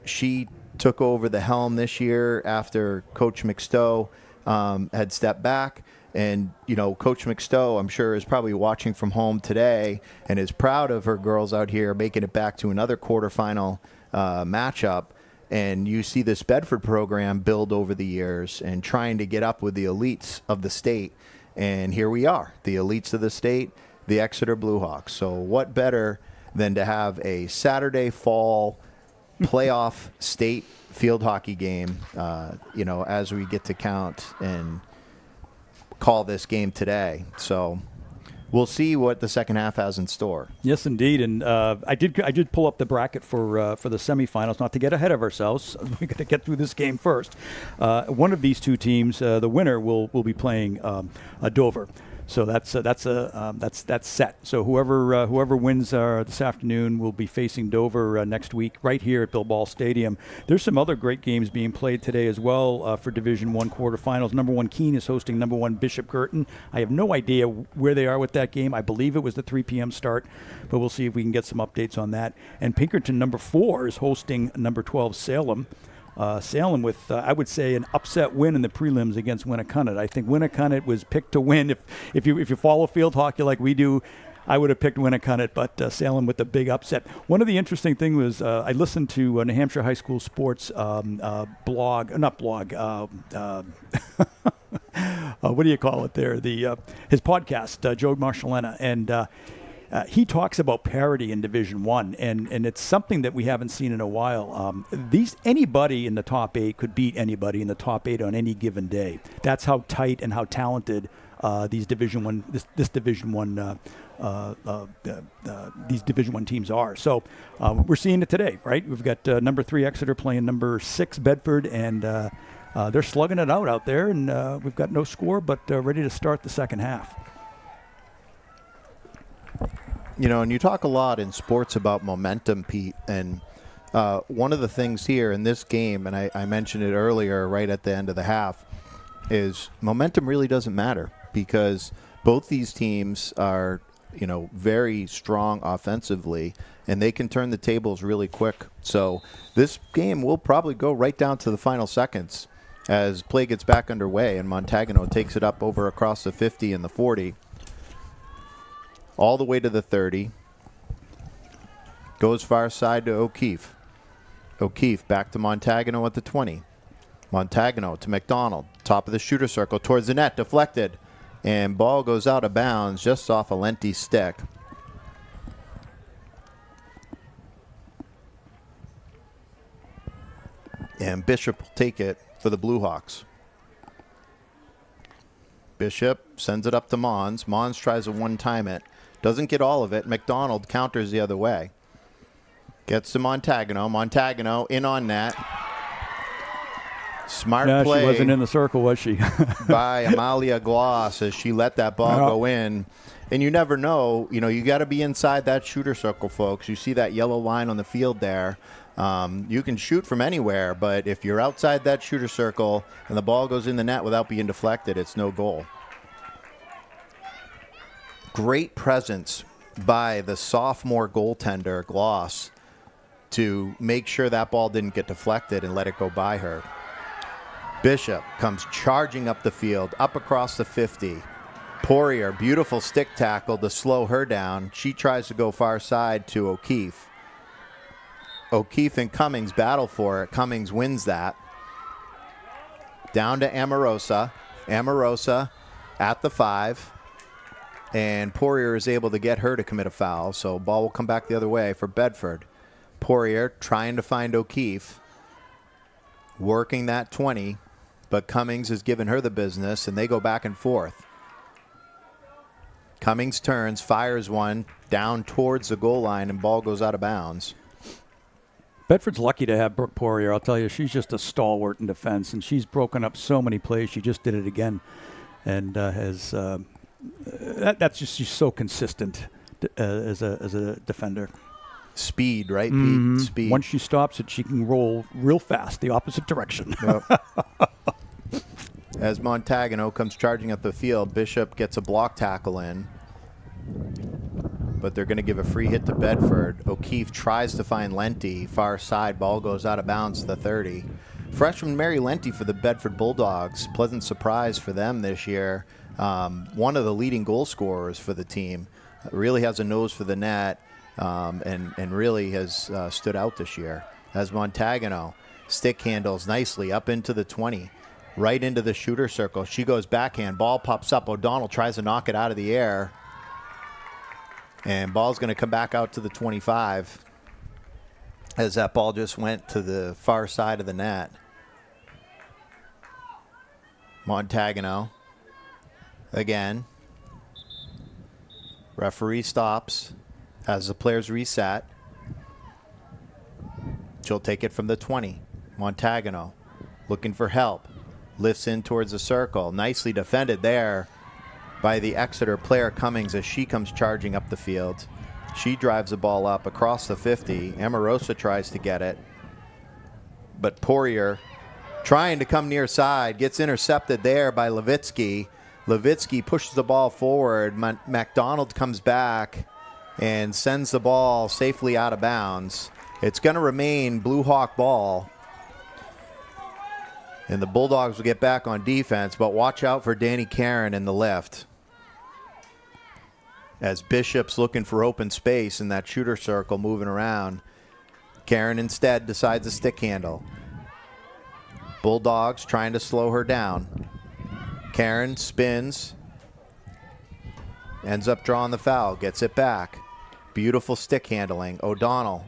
She took over the helm this year after Coach McStowe had stepped back. And, Coach McStowe, I'm sure, is probably watching from home today and is proud of her girls out here making it back to another quarterfinal matchup. And you see this Bedford program build over the years and trying to get up with the elites of the state. And here we are, the elites of the state, the Exeter Bluehawks. So what better than to have a Saturday fall playoff state field hockey game, as we get to count and call this game today. So we'll see what the second half has in store. Yes, indeed. And I did pull up the bracket for the semifinals, not to get ahead of ourselves. We got to get through this game first. One of these two teams, the winner, will be playing Dover. So that's set. So whoever wins this afternoon will be facing Dover next week right here at Bilbao Stadium. There's some other great games being played today as well for Division I quarterfinals. Number 1 Keene is hosting number 1 Bishop Girton. I have no idea where they are with that game. I believe it was the 3 p.m. start, but we'll see if we can get some updates on that. And Pinkerton, number 4, is hosting number 12 Salem. Salem with, I would say, an upset win in the prelims against Winnacunnet. I think Winnacunnet was picked to win. If you follow field hockey like we do, I would have picked Winnacunnet, but Salem with the big upset. One of the interesting things was I listened to New Hampshire High School Sports blog, not blog, what do you call it there? His podcast, Joe Marcellena, and he talks about parity in Division I, and it's something that we haven't seen in a while. Anybody in the top 8 could beat anybody in the top 8 on any given day. That's how tight and how talented these Division I, this Division I, these Division I teams are. So we're seeing it today, right? We've got number 3 Exeter playing number 6 Bedford, and they're slugging it out there, and we've got no score, but ready to start the second half. And you talk a lot in sports about momentum, Pete, and one of the things here in this game, and I mentioned it earlier right at the end of the half, is momentum really doesn't matter because both these teams are, very strong offensively, and they can turn the tables really quick. So this game will probably go right down to the final seconds as play gets back underway, and Montagano takes it up over across the 50 and the 40. All the way to the 30. Goes far side to O'Keefe. O'Keefe back to Montagano at the 20. Montagano to McDonald. Top of the shooter circle towards the net. Deflected. And ball goes out of bounds just off a Lenti stick. And Bishop will take it for the Bluehawks. Bishop sends it up to Mons. Mons tries to one-time it. Doesn't get all of it. McDonald counters the other way. Gets to Montagano. Montagano in on net. Smart play. She wasn't in the circle, was she? by Amalia Gloss as she let that ball go in. And you never know. You got to be inside that shooter circle, folks. You see that yellow line on the field there. You can shoot from anywhere, but if you're outside that shooter circle and the ball goes in the net without being deflected, it's no goal. Great presence by the sophomore goaltender, Gloss, to make sure that ball didn't get deflected and let it go by her. Bishop comes charging up the field, up across the 50. Poirier, beautiful stick tackle to slow her down. She tries to go far side to O'Keefe. O'Keefe and Cummings battle for it. Cummings wins that. Down to Amorosa. Amorosa at the 5. And Poirier is able to get her to commit a foul. So ball will come back the other way for Bedford. Poirier trying to find O'Keefe. Working that 20. But Cummings has given her the business, and they go back and forth. Cummings turns, fires one down towards the goal line, and ball goes out of bounds. Bedford's lucky to have Brooke Poirier. I'll tell you, she's just a stalwart in defense, and she's broken up so many plays. She just did it again, and that's just, she's so consistent as a defender. Speed, right, Pete? Speed. Once she stops it, she can roll real fast the opposite direction. Yep. As Montagano comes charging up the field, Bishop gets a block tackle in. But they're going to give a free hit to Bedford. O'Keefe tries to find Lenti. Far side, ball goes out of bounds to the 30. Freshman Mary Lenti for the Bedford Bulldogs. Pleasant surprise for them this year. One of the leading goal scorers for the team. Really has a nose for the net and really has stood out this year. As Montagano stick handles nicely up into the 20. Right into the shooter circle. She goes backhand. Ball pops up. O'Donnell tries to knock it out of the air. And ball's going to come back out to the 25 as that ball just went to the far side of the net. Montagano again. Referee stops as the players reset. She'll take it from the 20. Montagano looking for help. Lifts in towards the circle. Nicely defended there by the Exeter player Cummings as she comes charging up the field. She drives the ball up across the 50. Amorosa tries to get it. But Poirier trying to come near side. Gets intercepted there by Levitsky. Levitsky pushes the ball forward. MacDonald comes back and sends the ball safely out of bounds. It's going to remain Blue Hawk ball. And the Bulldogs will get back on defense, but watch out for Danny Karen in the lift. As Bishop's looking for open space in that shooter circle moving around. Karen instead decides to stick handle. Bulldogs trying to slow her down. Karen spins. Ends up drawing the foul, gets it back. Beautiful stick handling. O'Donnell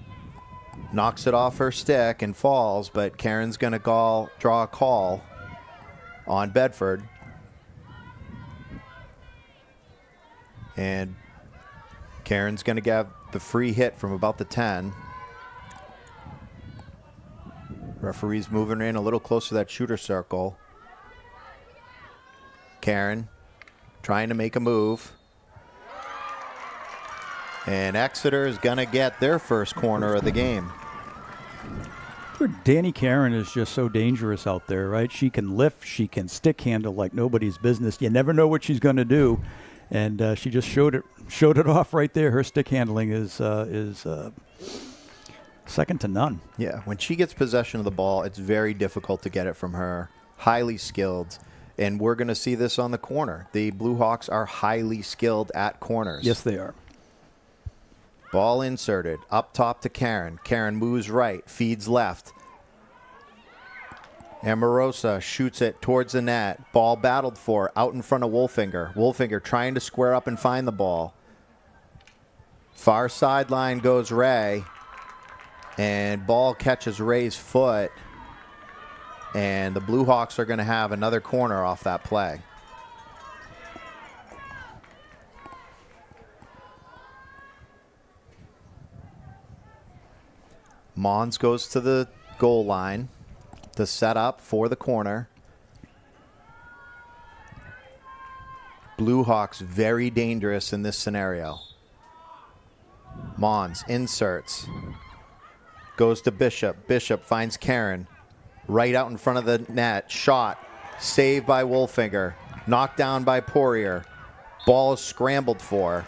knocks it off her stick and falls, but Karen's going to draw a call on Bedford. And Karen's going to get the free hit from about the 10. Referee's moving in a little closer to that shooter circle. Karen trying to make a move. And Exeter is going to get their first corner of the game. Danny Karen is just so dangerous out there, right? She can lift, she can stick handle like nobody's business. You never know what she's going to do, and she just showed it off right there. Her stick handling is second to none. Yeah, when she gets possession of the ball, it's very difficult to get it from her. Highly skilled, and we're going to see this on the corner. The Blue Hawks are highly skilled at corners. Yes, they are. Ball inserted, up top to Karen. Karen moves right, feeds left. Amorosa shoots it towards the net. Ball battled for, out in front of Wolfinger. Wolfinger trying to square up and find the ball. Far sideline goes Ray. And ball catches Ray's foot. And the Blue Hawks are going to have another corner off that play. Mons goes to the goal line to set up for the corner. Blue Hawks very dangerous in this scenario. Mons inserts. Goes to Bishop. Bishop finds Karen. Right out in front of the net. Shot. Saved by Wolfinger. Knocked down by Poirier. Ball is scrambled for.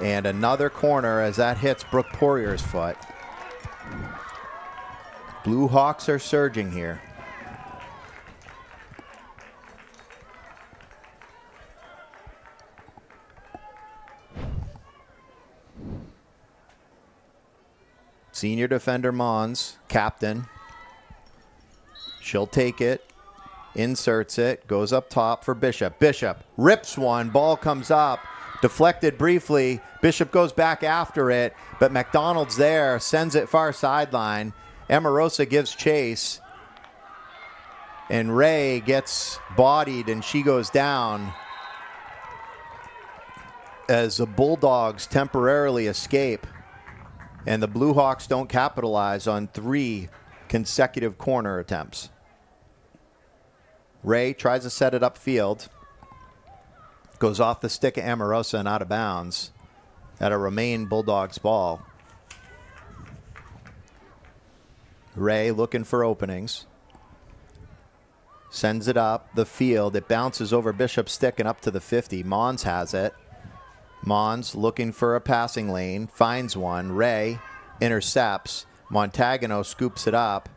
And another corner as that hits Brooke Poirier's foot. Blue Hawks are surging here. Senior defender Mons, captain. She'll take it, inserts it, goes up top for Bishop. Bishop rips one, ball comes up, deflected briefly. Bishop goes back after it, but McDonald's there, sends it far sideline. Emarosa gives chase, and Ray gets bodied, and she goes down as the Bulldogs temporarily escape, and the Blue Hawks don't capitalize on 3 consecutive corner attempts. Ray tries to set it upfield, goes off the stick of Emarosa and out of bounds. That'll remain Bulldogs ball. Ray looking for openings. Sends it up the field. It bounces over Bishop's stick and up to the 50. Mons has it. Mons looking for a passing lane. Finds one. Ray intercepts. Montagano scoops it up.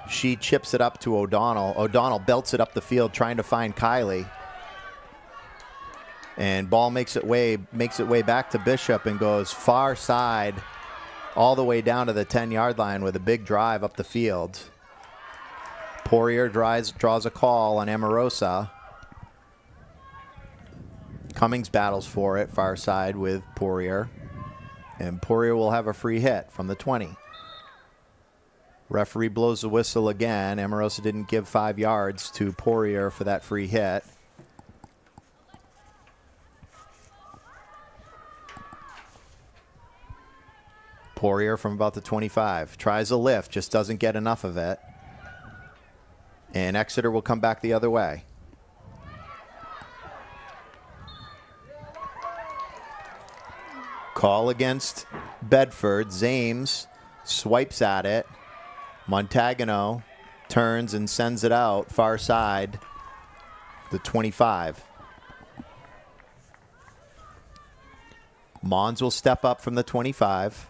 She chips it up to O'Donnell. O'Donnell belts it up the field trying to find Kylie. And ball makes it way back to Bishop and goes far side all the way down to the 10-yard line with a big drive up the field. Poirier draws a call on Emarosa. Cummings battles for it far side with Poirier. And Poirier will have a free hit from the 20. Referee blows the whistle again. Emarosa didn't give 5 yards to Poirier for that free hit. Poirier from about the 25. Tries a lift, just doesn't get enough of it. And Exeter will come back the other way. Call against Bedford. Zames swipes at it. Montagano turns and sends it out far side, the 25. Mons will step up from the 25.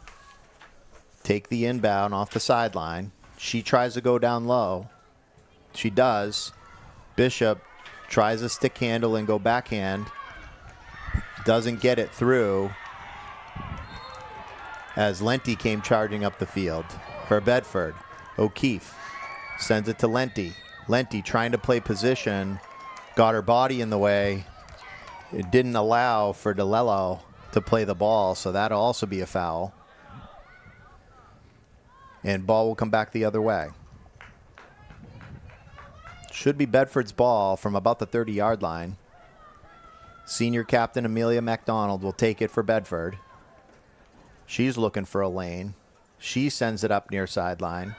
Take the inbound off the sideline. She tries to go down low. She does. Bishop tries a stick handle and go backhand. Doesn't get it through as Lenti came charging up the field for Bedford. O'Keefe sends it to Lenti. Lenti trying to play position. Got her body in the way. It didn't allow for DeLello to play the ball, so that'll also be a foul. And ball will come back the other way. Should be Bedford's ball from about the 30-yard line. Senior captain Amelia MacDonald will take it for Bedford. She's looking for a lane. She sends it up near sideline.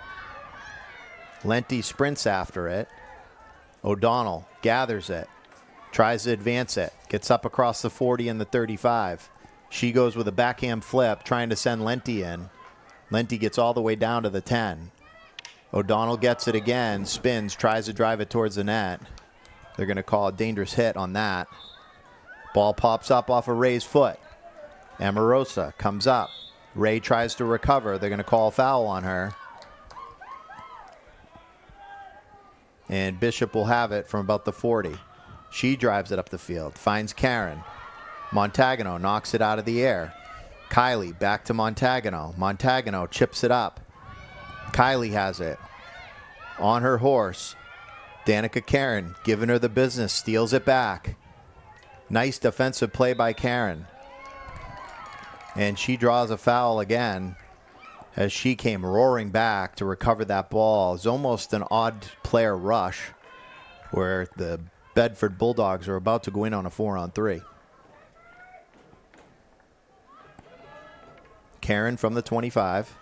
Lenti sprints after it. O'Donnell gathers it. Tries to advance it. Gets up across the 40 and the 35. She goes with a backhand flip trying to send Lenti in. Lenti gets all the way down to the 10. O'Donnell gets it again, spins, tries to drive it towards the net. They're going to call a dangerous hit on that. Ball pops up off of Ray's foot. Emarosa comes up. Ray tries to recover. They're going to call a foul on her. And Bishop will have it from about the 40. She drives it up the field, finds Karen. Montagano knocks it out of the air. Kylie back to Montagano. Montagano chips it up. Kylie has it on her horse. Danica Karen giving her the business, steals it back. Nice defensive play by Karen. And she draws a foul again as she came roaring back to recover that ball. It's almost an odd player rush where the Bedford Bulldogs are about to go in on a 4-on-3. Karen from the 25.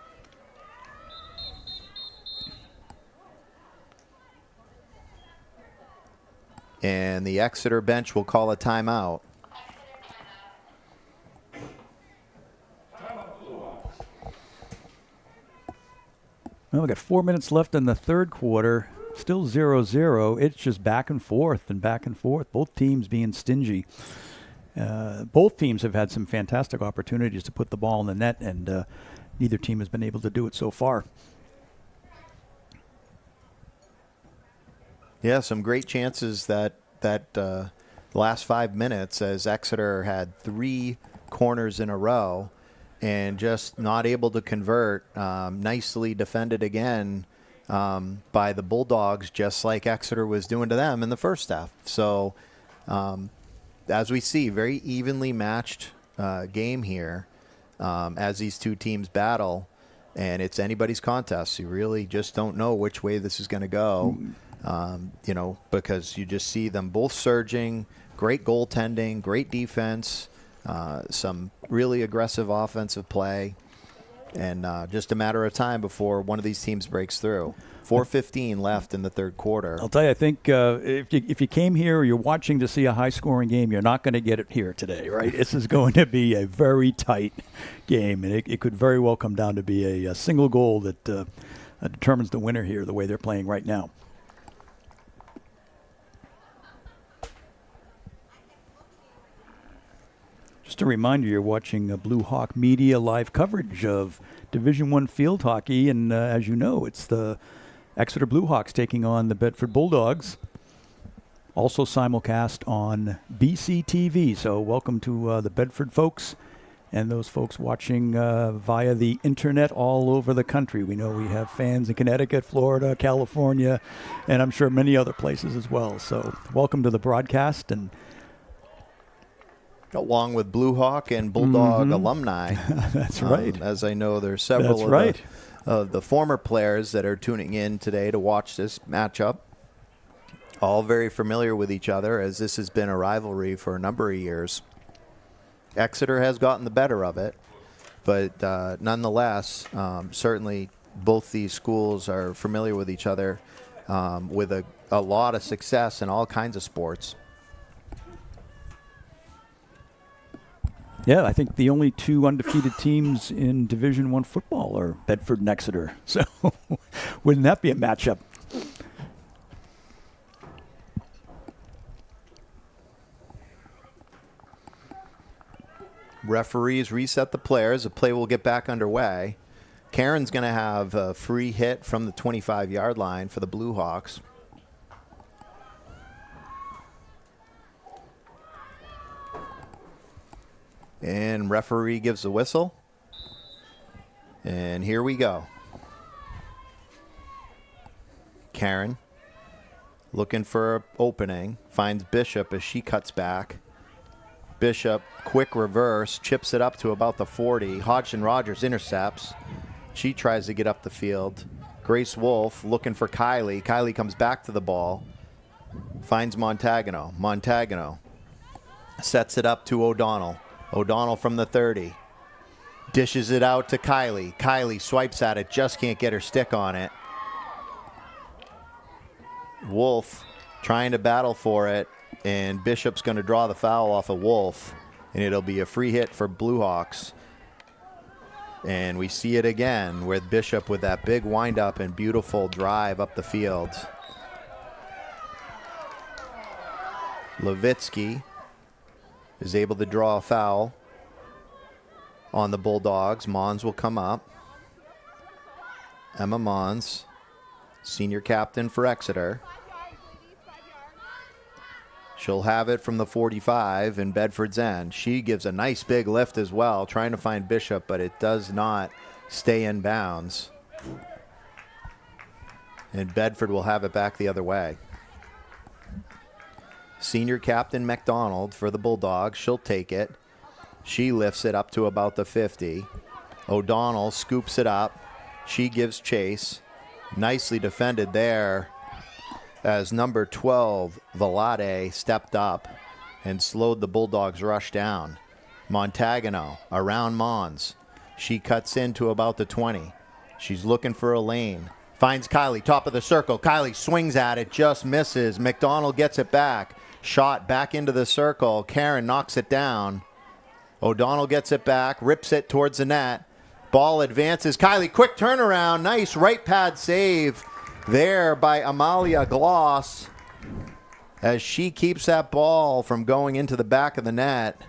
And the Exeter bench will call a timeout. Well, we got 4 minutes left in the third quarter. Still 0-0. It's just back and forth and back and forth. Both teams being stingy. Both teams have had some fantastic opportunities to put the ball in the net, and neither team has been able to do it so far. Yeah, some great chances that last 5 minutes as Exeter had 3 corners in a row. and just not able to convert. Nicely defended again by the Bulldogs, just like Exeter was doing to them in the first half. So as we see, very evenly matched game here as these two teams battle, and it's anybody's contest. You really just don't know which way this is going to go, because you just see them both surging, great goaltending, great defense, some really aggressive offensive play, and just a matter of time before one of these teams breaks through. 4:15 left in the third quarter. I'll tell you, I think if you came here or you're watching to see a high-scoring game, you're not going to get it here today, right? This is going to be a very tight game, and it could very well come down to be a single goal that determines the winner here, the way they're playing right now. Just a reminder, you're watching Blue Hawk Media live coverage of Division I field hockey, and as you know, it's the Exeter Blue Hawks taking on the Bedford Bulldogs, also simulcast on BCTV. So welcome to the Bedford folks and those folks watching via the internet all over the country. We know we have fans in Connecticut, Florida, California, and I'm sure many other places as well. So welcome to the broadcast. And along with Blue Hawk and Bulldog alumni. That's right. As I know, there's several of the former players that are tuning in today to watch this matchup. All very familiar with each other, as this has been a rivalry for a number of years. Exeter has gotten the better of it, but nonetheless, certainly both these schools are familiar with each other with a lot of success in all kinds of sports. Yeah, I think the only two undefeated teams in Division I football are Bedford and Exeter. So wouldn't that be a matchup? Referees reset the players. The play will get back underway. Karen's going to have a free hit from the 25-yard line for the Blue Hawks. And referee gives the whistle. And here we go. Karen looking for an opening. Finds Bishop as she cuts back. Bishop, quick reverse, chips it up to about the 40. Hodgson Rogers intercepts. She tries to get up the field. Grace Wolf looking for Kylie. Kylie comes back to the ball. Finds Montagano. Montagano sets it up to O'Donnell. O'Donnell from the 30. Dishes it out to Kylie. Kylie swipes at it, just can't get her stick on it. Wolf trying to battle for it, and Bishop's going to draw the foul off of Wolf, and it'll be a free hit for Blue Hawks. And we see it again with Bishop with that big windup and beautiful drive up the field. Levitsky is able to draw a foul on the Bulldogs. Mons will come up. Emma Mons, senior captain for Exeter. She'll have it from the 45 in Bedford's end. She gives a nice big lift as well, trying to find Bishop, but it does not stay in bounds. And Bedford will have it back the other way. Senior captain McDonald for the Bulldogs. She'll take it. She lifts it up to about the 50. O'Donnell scoops it up. She gives chase. Nicely defended there as number 12, Velade, stepped up and slowed the Bulldogs' rush down. Montagano around Mons. She cuts into about the 20. She's looking for a lane. Finds Kylie, top of the circle. Kylie swings at it, just misses. McDonald gets it back. Shot back into the circle. Karen knocks it down. O'Donnell gets it back, rips it towards the net. Ball advances. Kylie, quick turnaround. Nice right pad save there by Amalia Gloss as she keeps that ball from going into the back of the net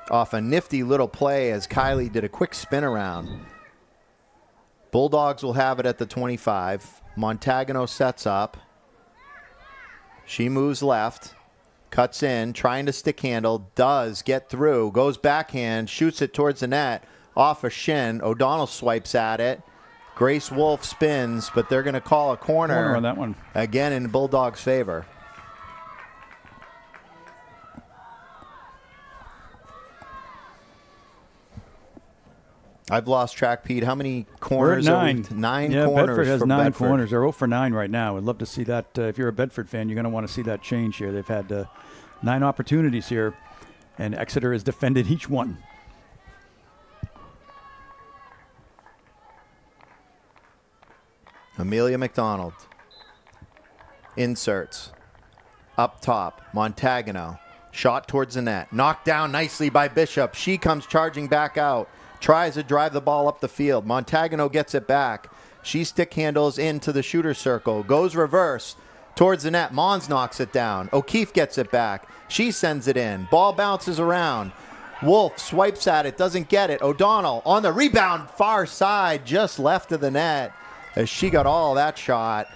off a nifty little play as Kylie did a quick spin around. Bulldogs will have it at the 25. Montagano sets up. She moves left. cuts in, trying to stick handle, does get through, goes backhand, shoots it towards the net, off a shin. O'Donnell swipes at it. Grace Wolf spins, but they're going to call a corner on that one. Again in Bulldogs' favor. I've lost track, Pete. How many corners? We're at 9. 9 yeah, corners. Bedford has for 9 Bedford. corners. They're 0 for 9 right now. I'd love to see that. If you're a Bedford fan, you're going to want to see that change here. They've had 9 opportunities here, and Exeter has defended each one. Amelia McDonald inserts up top. Montagano shot towards the net, knocked down nicely by Bishop. She comes charging back out, tries to drive the ball up the field. Montagano gets it back. She stick handles into the shooter circle, goes reverse towards the net. Mons knocks it down. O'Keefe gets it back. She sends it in. Ball bounces around. Wolf swipes at it, doesn't get it. O'Donnell on the rebound, far side, just left of the net. As she got all that shot.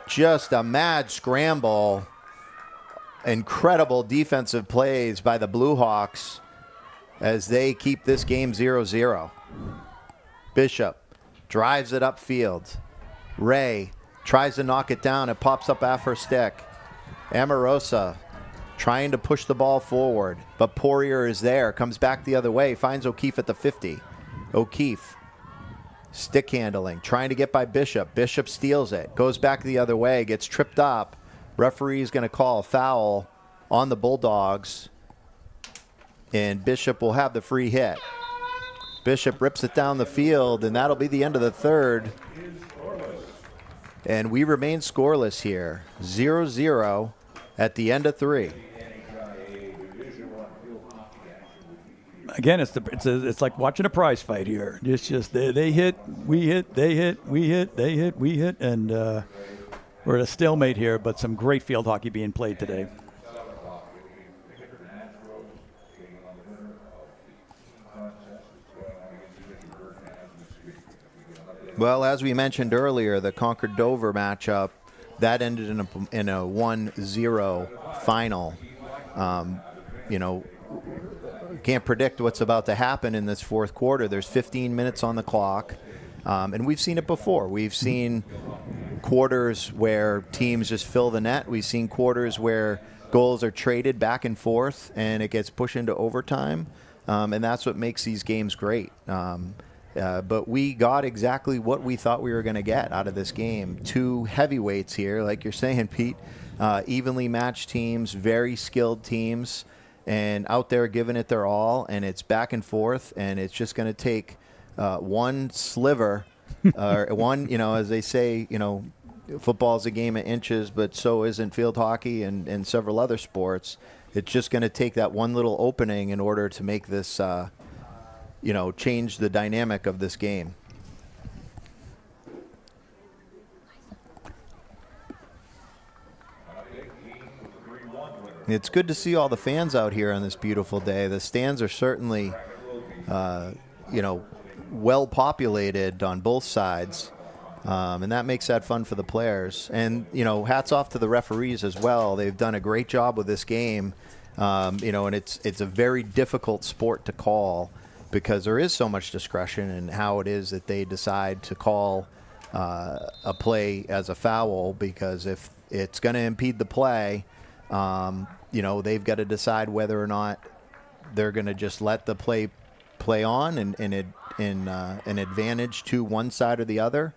Just a mad scramble. Incredible defensive plays by the Blue Hawks as they keep this game 0-0. Bishop drives it upfield. Ray tries to knock it down. It pops up off her stick. Amorosa trying to push the ball forward, but Poirier is there. Comes back the other way. Finds O'Keefe at the 50. O'Keefe stick handling, trying to get by Bishop. Bishop steals it, goes back the other way, gets tripped up. Referee's going to call a foul on the Bulldogs, and Bishop will have the free hit. Bishop rips it down the field, and that'll be the end of the third. And we remain scoreless here, 0-0 at the end of 3. Again, it's like watching a prize fight here. It's just they hit, we hit, they hit, we hit, they hit, we hit, and we're at a stalemate here. But some great field hockey being played today. Well, as we mentioned earlier, the Concord-Dover matchup that ended in a 1-0 final. Can't predict what's about to happen in this fourth quarter. There's 15 minutes on the clock, and we've seen it before. We've seen quarters where teams just fill the net. We've seen quarters where goals are traded back and forth, and it gets pushed into overtime, and that's what makes these games great. But we got exactly what we thought we were going to get out of this game. 2 heavyweights here, like you're saying, Pete, evenly matched teams, very skilled teams, and out there giving it their all, and it's back and forth, and it's just going to take one sliver, or one, as they say, football's a game of inches, but so isn't field hockey and several other sports. It's just going to take that one little opening in order to make this, change the dynamic of this game. It's good to see all the fans out here on this beautiful day. The stands are certainly, well populated on both sides, and that makes that fun for the players. And, hats off to the referees as well. They've done a great job with this game, and it's a very difficult sport to call because there is so much discretion in how it is that they decide to call a play as a foul, because if it's going to impede the play, they've got to decide whether or not they're going to just let the play on and an advantage to one side or the other,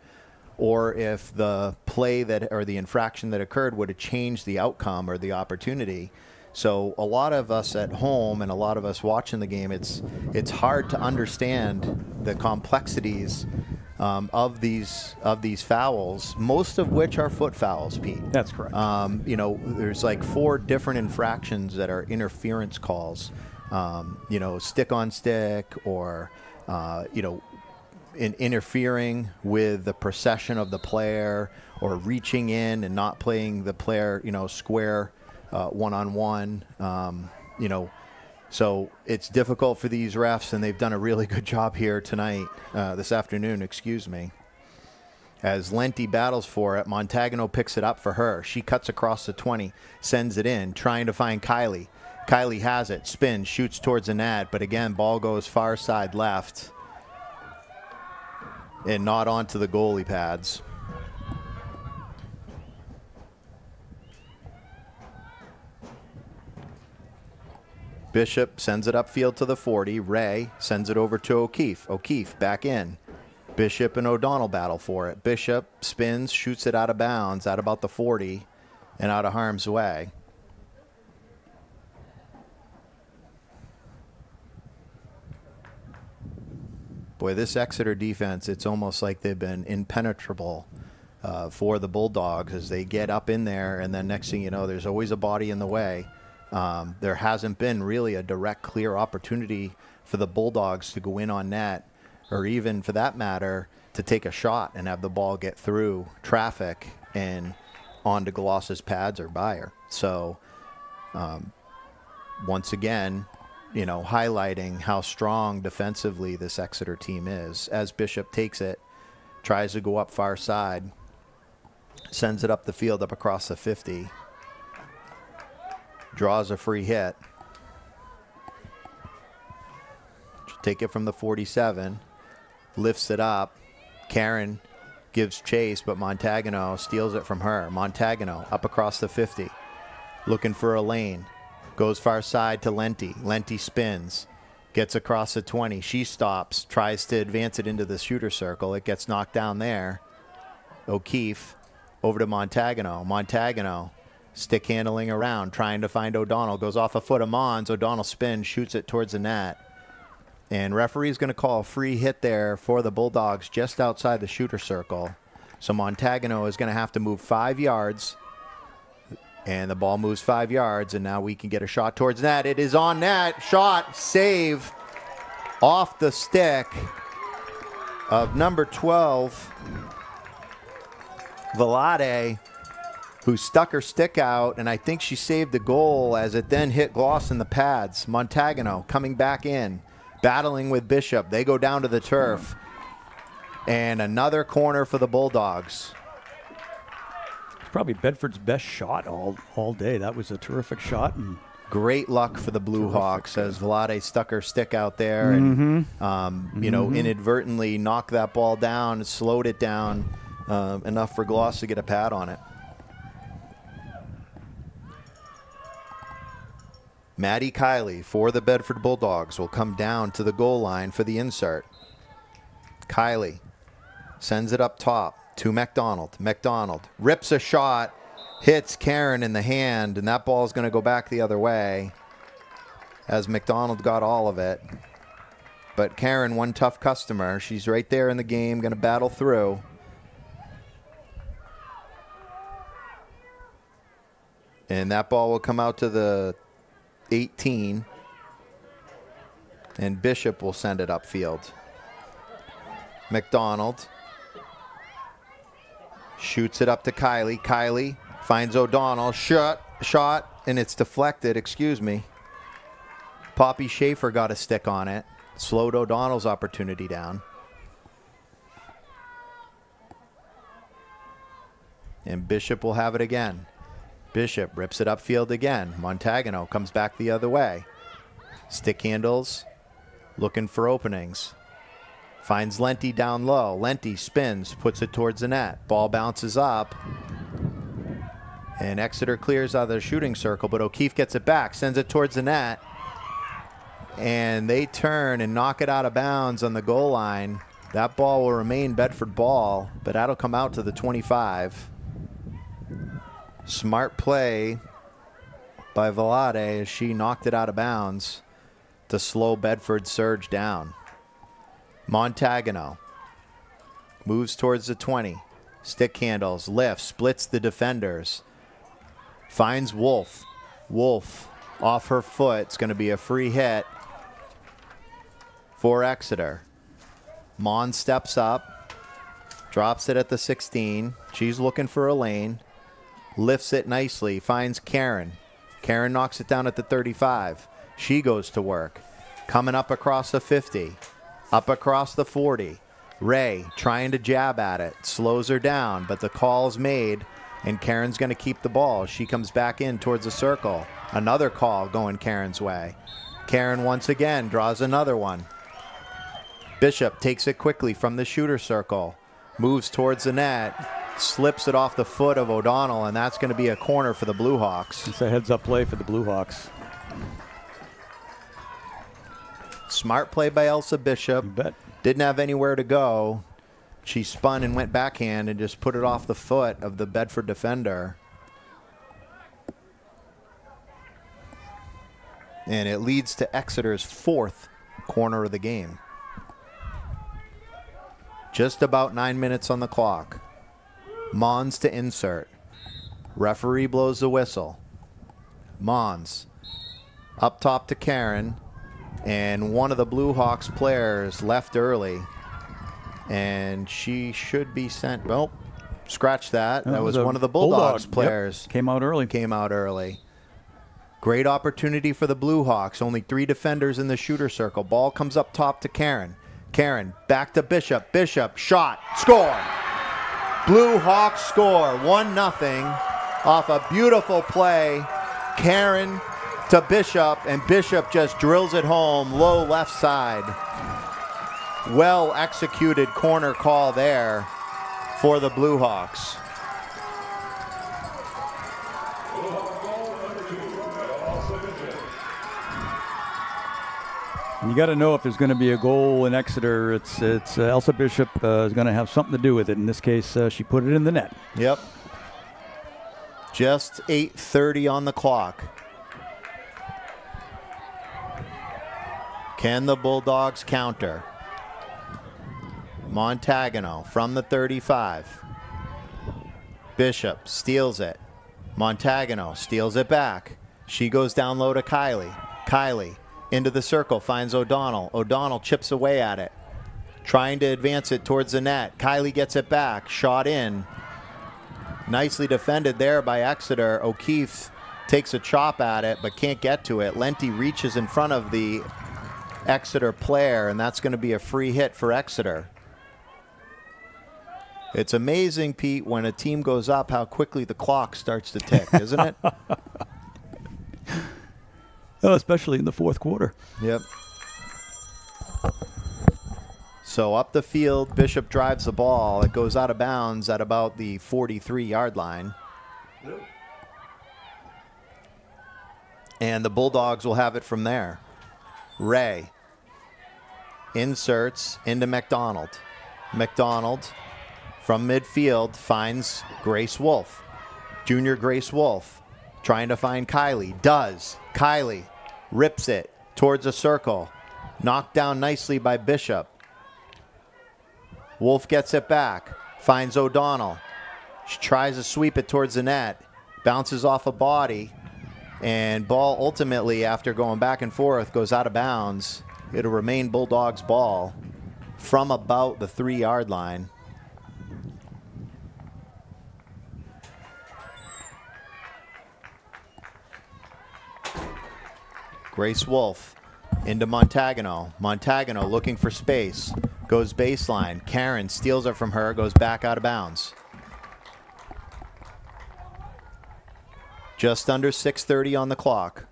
or if the play or the infraction that occurred would have changed the outcome or the opportunity. So a lot of us at home and a lot of us watching the game, it's hard to understand the complexities of these fouls, most of which are foot fouls, Pete. That's correct. There's like 4 different infractions that are interference calls. Stick on stick, or in interfering with the procession of the player, or reaching in and not playing the player, square one-on-one. So it's difficult for these refs, and they've done a really good job here tonight, this afternoon, excuse me. As Lenti battles for it, Montagano picks it up for her. She cuts across the 20, sends it in, trying to find Kylie. Kylie has it, spins, shoots towards the net, but again, ball goes far side left and not onto the goalie pads. Bishop sends it upfield to the 40. Ray sends it over to O'Keefe. O'Keefe back in. Bishop and O'Donnell battle for it. Bishop spins, shoots it out of bounds, at about the 40 and out of harm's way. Boy, this Exeter defense, it's almost like they've been impenetrable for the Bulldogs as they get up in there, and then next thing you know, there's always a body in the way. There hasn't been really a direct, clear opportunity for the Bulldogs to go in on net, or even, for that matter, to take a shot and have the ball get through traffic and onto Gloss's pads or Bayer. So, once again, you know, highlighting how strong defensively this Exeter team is. As Bishop takes it, tries to go up far side, sends it up the field, up across the 50, draws a free hit. She'll take it from the 47, lifts it up. Karen gives chase, but Montagano steals it from her. Montagano up across the 50, looking for a lane. Goes far side to Lenti. Lenti spins, gets across the 20. She stops, tries to advance it into the shooter circle. It gets knocked down there. O'Keefe over to Montagano. Montagano stick handling around, trying to find O'Donnell. Goes off a foot of Mons. O'Donnell spins, shoots it towards the net. And referee's going to call a free hit there for the Bulldogs just outside the shooter circle. So Montagano is going to have to move 5 yards. And the ball moves 5 yards, and now we can get a shot towards net. It is on net. Shot, save, off the stick of number 12, Velade, who stuck her stick out, and I think she saved the goal as it then hit Gloss in the pads. Montagano coming back in, battling with Bishop. They go down to the turf. And another corner for the Bulldogs. Probably Bedford's best shot all day. That was a terrific shot. And great luck for the Blue Hawks as Velade stuck her stick out there and, you know, inadvertently knocked that ball down, slowed it down enough for Gloss to get a pad on it. Maddie Kiley for the Bedford Bulldogs will come down to the goal line for the insert. Kiley sends it up top to McDonald. McDonald rips a shot, hits Karen in the hand, and that ball is going to go back the other way as McDonald got all of it. But Karen, one tough customer. She's right there in the game, going to battle through. And that ball will come out to the 18. And Bishop will send it upfield. McDonald shoots it up to Kiley. Kiley finds O'Donnell. Shot, and it's deflected. Excuse me. Poppy Schaefer got a stick on it. Slowed O'Donnell's opportunity down. And Bishop will have it again. Bishop rips it upfield again. Montagano comes back the other way. Stick handles, looking for openings. Finds Lenti down low. Lenti spins, puts it towards the net. Ball bounces up. And Exeter clears out of the shooting circle, but O'Keefe gets it back, sends it towards the net. And they turn and knock it out of bounds on the goal line. That ball will remain Bedford ball, but that'll come out to the 25. Smart play by Velade as she knocked it out of bounds to slow Bedford's surge down. Montagano moves towards the 20. Stick handles, lifts, splits the defenders. Finds Wolf. Wolf off her foot. It's going to be a free hit for Exeter. Mon steps up, drops it at the 16. She's looking for a lane. Lifts it nicely, finds Karen. Karen knocks it down at the 35. She goes to work. Coming up across the 50. Up across the 40. Ray trying to jab at it, slows her down, but the call's made, and Karen's going to keep the ball. She comes back in towards the circle. Another call going Karen's way. Karen once again draws another one. Bishop takes it quickly from the shooter circle, moves towards the net, slips it off the foot of O'Donnell, and that's going to be a corner for the Blue Hawks. It's a heads-up play for the Blue Hawks. Smart play by Elsa Bishop. You bet. Didn't have anywhere to go. She spun and went backhand and just put it off the foot of the Bedford defender. And it leads to Exeter's 4th corner of the game. Just about 9 minutes on the clock. Mons to insert. Referee blows the whistle. Mons up top to Karen. And one of the Blue Hawks players left early. And she should be sent. Well, scratch that. That was one of the Bulldogs players. Yep. Came out early. Came out early. Great opportunity for the Blue Hawks. Only 3 defenders in the shooter circle. Ball comes up top to Karen. Karen back to Bishop. Bishop shot. Score. Blue Hawks score 1-0 off a beautiful play. Karen to Bishop, and Bishop just drills it home, low left side. Well executed corner call there for the Blue Hawks. And you got to know if there's going to be a goal in Exeter, it's Elsa Bishop is going to have something to do with it. In this case, she put it in the net. Yep. Just 8:30 on the clock. Can the Bulldogs counter? Montagano from the 35. Bishop steals it. Montagano steals it back. She goes down low to Kylie. Kylie into the circle, finds O'Donnell. O'Donnell chips away at it, trying to advance it towards the net. Kylie gets it back, shot in. Nicely defended there by Exeter. O'Keefe takes a chop at it, but can't get to it. Lenti reaches in front of the Exeter player, and that's going to be a free hit for Exeter. It's amazing, Pete, when a team goes up, how quickly the clock starts to tick, isn't it? Oh, especially in the fourth quarter. Yep. So up the field, Bishop drives the ball. It goes out of bounds at about the 43-yard line. And the Bulldogs will have it from there. Ray inserts into McDonald. McDonald from midfield finds Grace Wolf. Junior Grace Wolf trying to find Kylie. Does. Kylie rips it towards a circle. Knocked down nicely by Bishop. Wolf gets it back. Finds O'Donnell. She tries to sweep it towards the net. Bounces off a body. And ball ultimately, after going back and forth, goes out of bounds. It'll remain Bulldogs ball from about the 3-yard line. Grace Wolf into Montagano. Montagano looking for space. Goes baseline. Karen steals it from her. Goes back out of bounds. Just under 6:30 on the clock.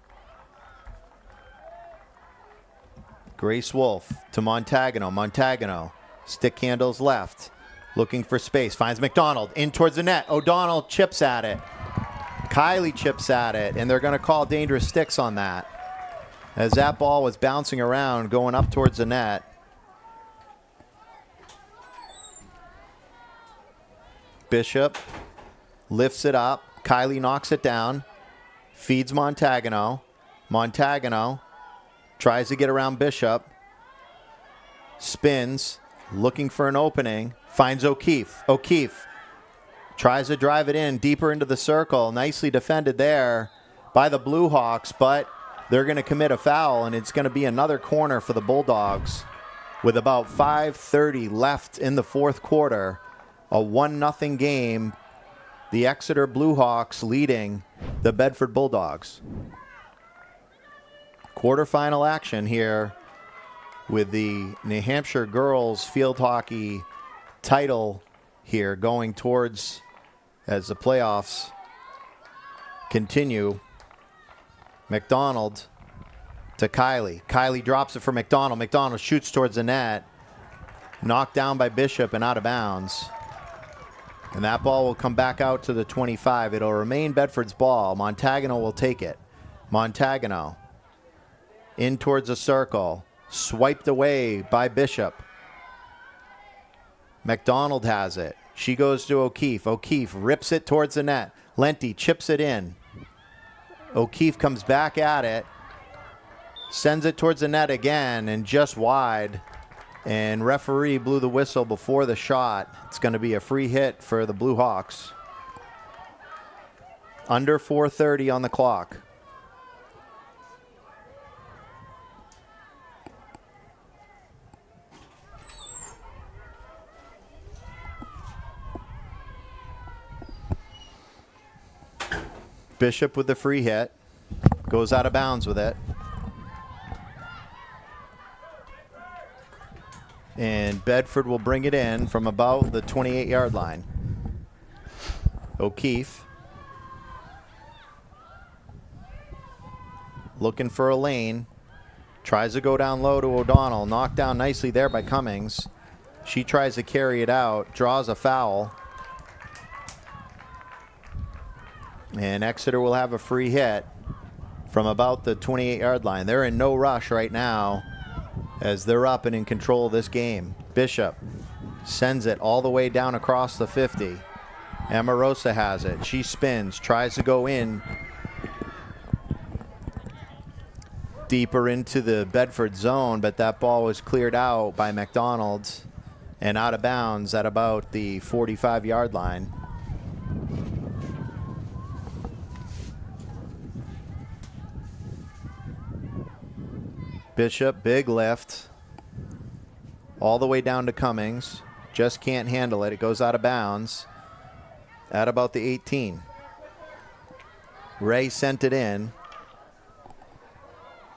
Grace Wolf to Montagano. Montagano. Stick handles left. Looking for space. Finds McDonald. In towards the net. O'Donnell chips at it. Kylie chips at it. And they're going to call dangerous sticks on that, as that ball was bouncing around going up towards the net. Bishop lifts it up. Kylie knocks it down. Feeds Montagano. Montagano tries to get around Bishop. Spins. Looking for an opening. Finds O'Keefe. O'Keefe tries to drive it in deeper into the circle. Nicely defended there by the Blue Hawks, but they're going to commit a foul, and it's going to be another corner for the Bulldogs with about 5:30 left in the fourth quarter. A 1-0 game. The Exeter Blue Hawks leading the Bedford Bulldogs. Quarterfinal action here with the New Hampshire girls field hockey title here going towards as the playoffs continue. McDonald to Kylie. Kylie drops it for McDonald. McDonald shoots towards the net. Knocked down by Bishop and out of bounds. And that ball will come back out to the 25. It'll remain Bedford's ball. Montagano will take it. Montagano in towards the circle. Swiped away by Bishop. McDonald has it. She goes to O'Keefe. O'Keefe rips it towards the net. Lenti chips it in. O'Keefe comes back at it. Sends it towards the net again and just wide. And referee blew the whistle before the shot. It's going to be a free hit for the Blue Hawks. Under 4:30 on the clock. Bishop with the free hit. Goes out of bounds with it. And Bedford will bring it in from about the 28-yard line. O'Keefe looking for a lane. Tries to go down low to O'Donnell. Knocked down nicely there by Cummings. She tries to carry it out. Draws a foul. And Exeter will have a free hit from about the 28-yard line. They're in no rush right now as they're up and in control of this game. Bishop sends it all the way down across the 50. Amarosa has it. She spins, tries to go in deeper into the Bedford zone, but that ball was cleared out by McDonald and out of bounds at about the 45-yard line. Bishop, big lift. All the way down to Cummings. Just can't handle it. It goes out of bounds at about the 18. Ray sent it in.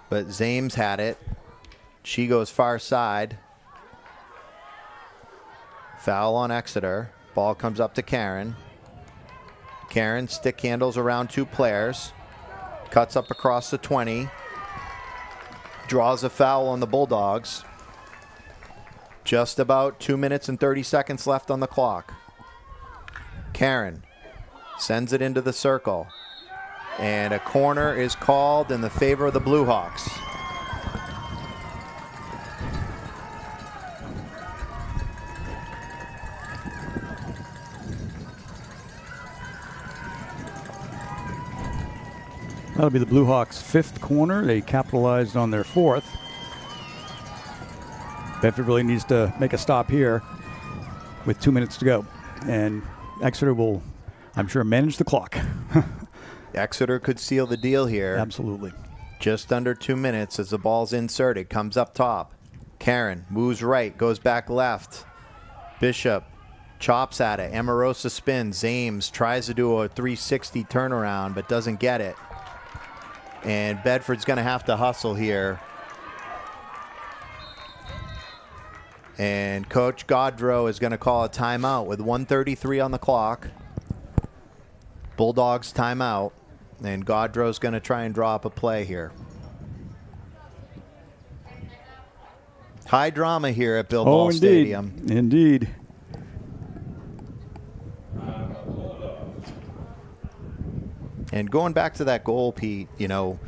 But Zames had it. She goes far side. Foul on Exeter. Ball comes up to Karen. Karen stick handles around two players. Cuts up across the 20. Draws a foul on the Bulldogs. Just about 2 minutes and 30 seconds left on the clock. Karen sends it into the circle. And a corner is called in the favor of the Blue Hawks. That'll be the Blue Hawks' fifth corner. They capitalized on their fourth. Bedford really needs to make a stop here with 2 minutes to go. And Exeter will, I'm sure, manage the clock. Exeter could seal the deal here. Absolutely. Just under 2 minutes as the ball's inserted. Comes up top. Karen moves right, goes back left. Bishop chops at it. Amarosa spins. Zames tries to do a 360 turnaround but doesn't get it. And Bedford's going to have to hustle here. And Coach Gaudreau is going to call a timeout with 1:33 on the clock. Bulldogs timeout. And Gaudreau's going to try and draw up a play here. High drama here at Bilbao Stadium. Indeed. And going back to that goal, Pete, you know,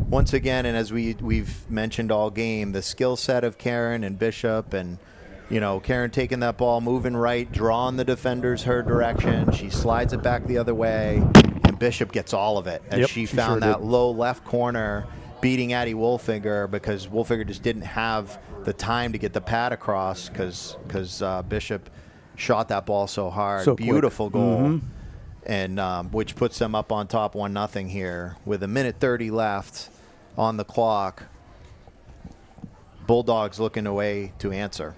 once again, and as we've mentioned all game, the skill set of Karen and Bishop, and, you know, Karen taking that ball, moving right, drawing the defenders her direction. She slides it back the other way, and Bishop gets all of it as she found that low left corner, beating Addie Wolfinger because Wolfinger just didn't have the time to get the pad across because Bishop shot that ball so hard. So beautiful quick. goal. Mm-hmm. And which puts them up on top 1-0 here with 1:30 left on the clock. Bulldogs looking away to answer.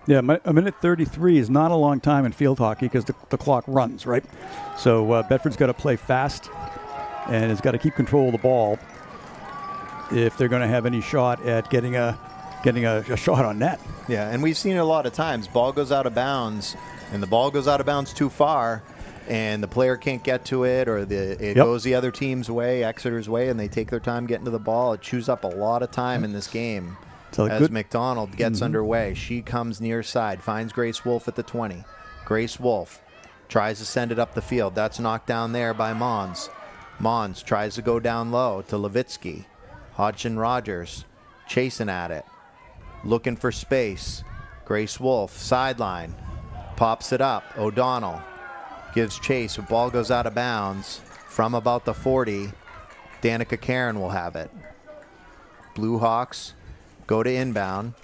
Yeah, a minute 33 is not a long time in field hockey because the clock runs, right? So Bedford's got to play fast and has got to keep control of the ball if they're going to have any shot at getting a shot on net. Yeah, and we've seen it a lot of times. Ball goes out of bounds, and the ball goes out of bounds too far, and the player can't get to it, or it goes the other team's way, Exeter's way, and they take their time getting to the ball. It chews up a lot of time in this game. So as McDonald gets underway, she comes near side, finds Grace Wolf at the 20. Grace Wolf tries to send it up the field. That's knocked down there by Mons. Mons tries to go down low to Levitsky. Hodgson Rogers chasing at it, looking for space. Grace Wolf, sideline, pops it up. O'Donnell gives chase. The ball goes out of bounds from about the 40. Danica Karen will have it. Blue Hawks go to inbound.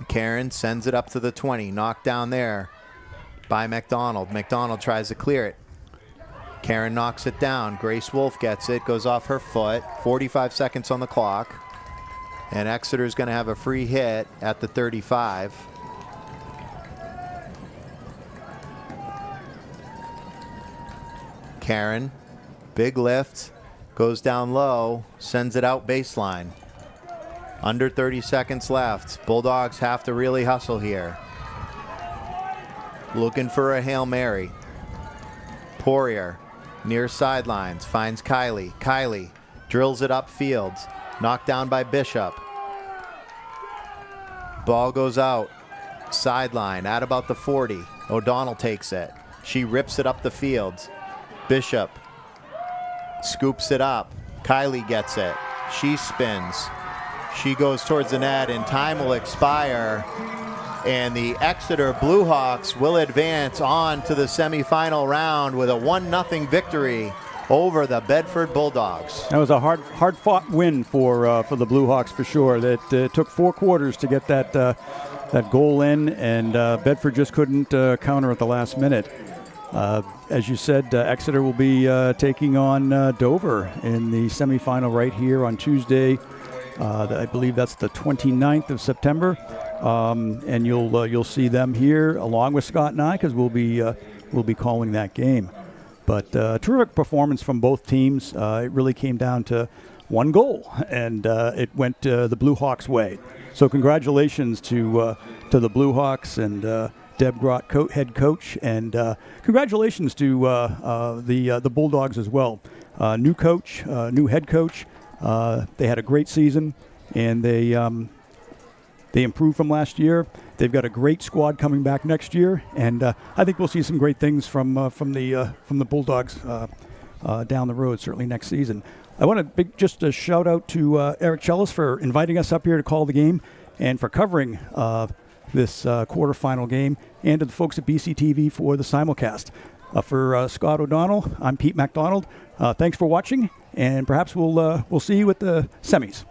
Karen sends it up to the 20. Knocked down there by McDonald. McDonald tries to clear it. Karen knocks it down. Grace Wolf gets it. Goes off her foot. 45 seconds on the clock. And Exeter's going to have a free hit at the 35. Karen, big lift, goes down low, sends it out baseline. Under 30 seconds left. Bulldogs have to really hustle here. Looking for a Hail Mary. Poirier, near sidelines, finds Kylie. Kylie drills it upfield. Knocked down by Bishop. Ball goes out. Sideline at about the 40. O'Donnell takes it. She rips it up the field. Bishop scoops it up. Kylie gets it. She spins. She goes towards the net, and time will expire. And the Exeter Blue Hawks will advance on to the semifinal round with a 1-0 victory over the Bedford Bulldogs. That was a hard-fought win for the Blue Hawks for sure. That took 4 quarters to get that goal in, and Bedford just couldn't counter at the last minute. As you said, Exeter will be taking on Dover in the semifinal right here on Tuesday. I believe that's the 29th of September, and you'll see them here along with Scott and I, because we'll be calling that game. But terrific performance from both teams. It really came down to one goal, and it went the Blue Hawks' way. So congratulations to the Blue Hawks and Deb Grott, head coach, and congratulations to the Bulldogs as well. New coach, new head coach. They had a great season, and they improved from last year. They've got a great squad coming back next year, and I think we'll see some great things from the Bulldogs down the road, certainly next season. I want to just a shout out to Eric Chellis for inviting us up here to call the game and for covering this quarterfinal game, and to the folks at BCTV for the simulcast. For Scott O'Donnell, I'm Pete MacDonald. Thanks for watching, and perhaps we'll see you at the semis.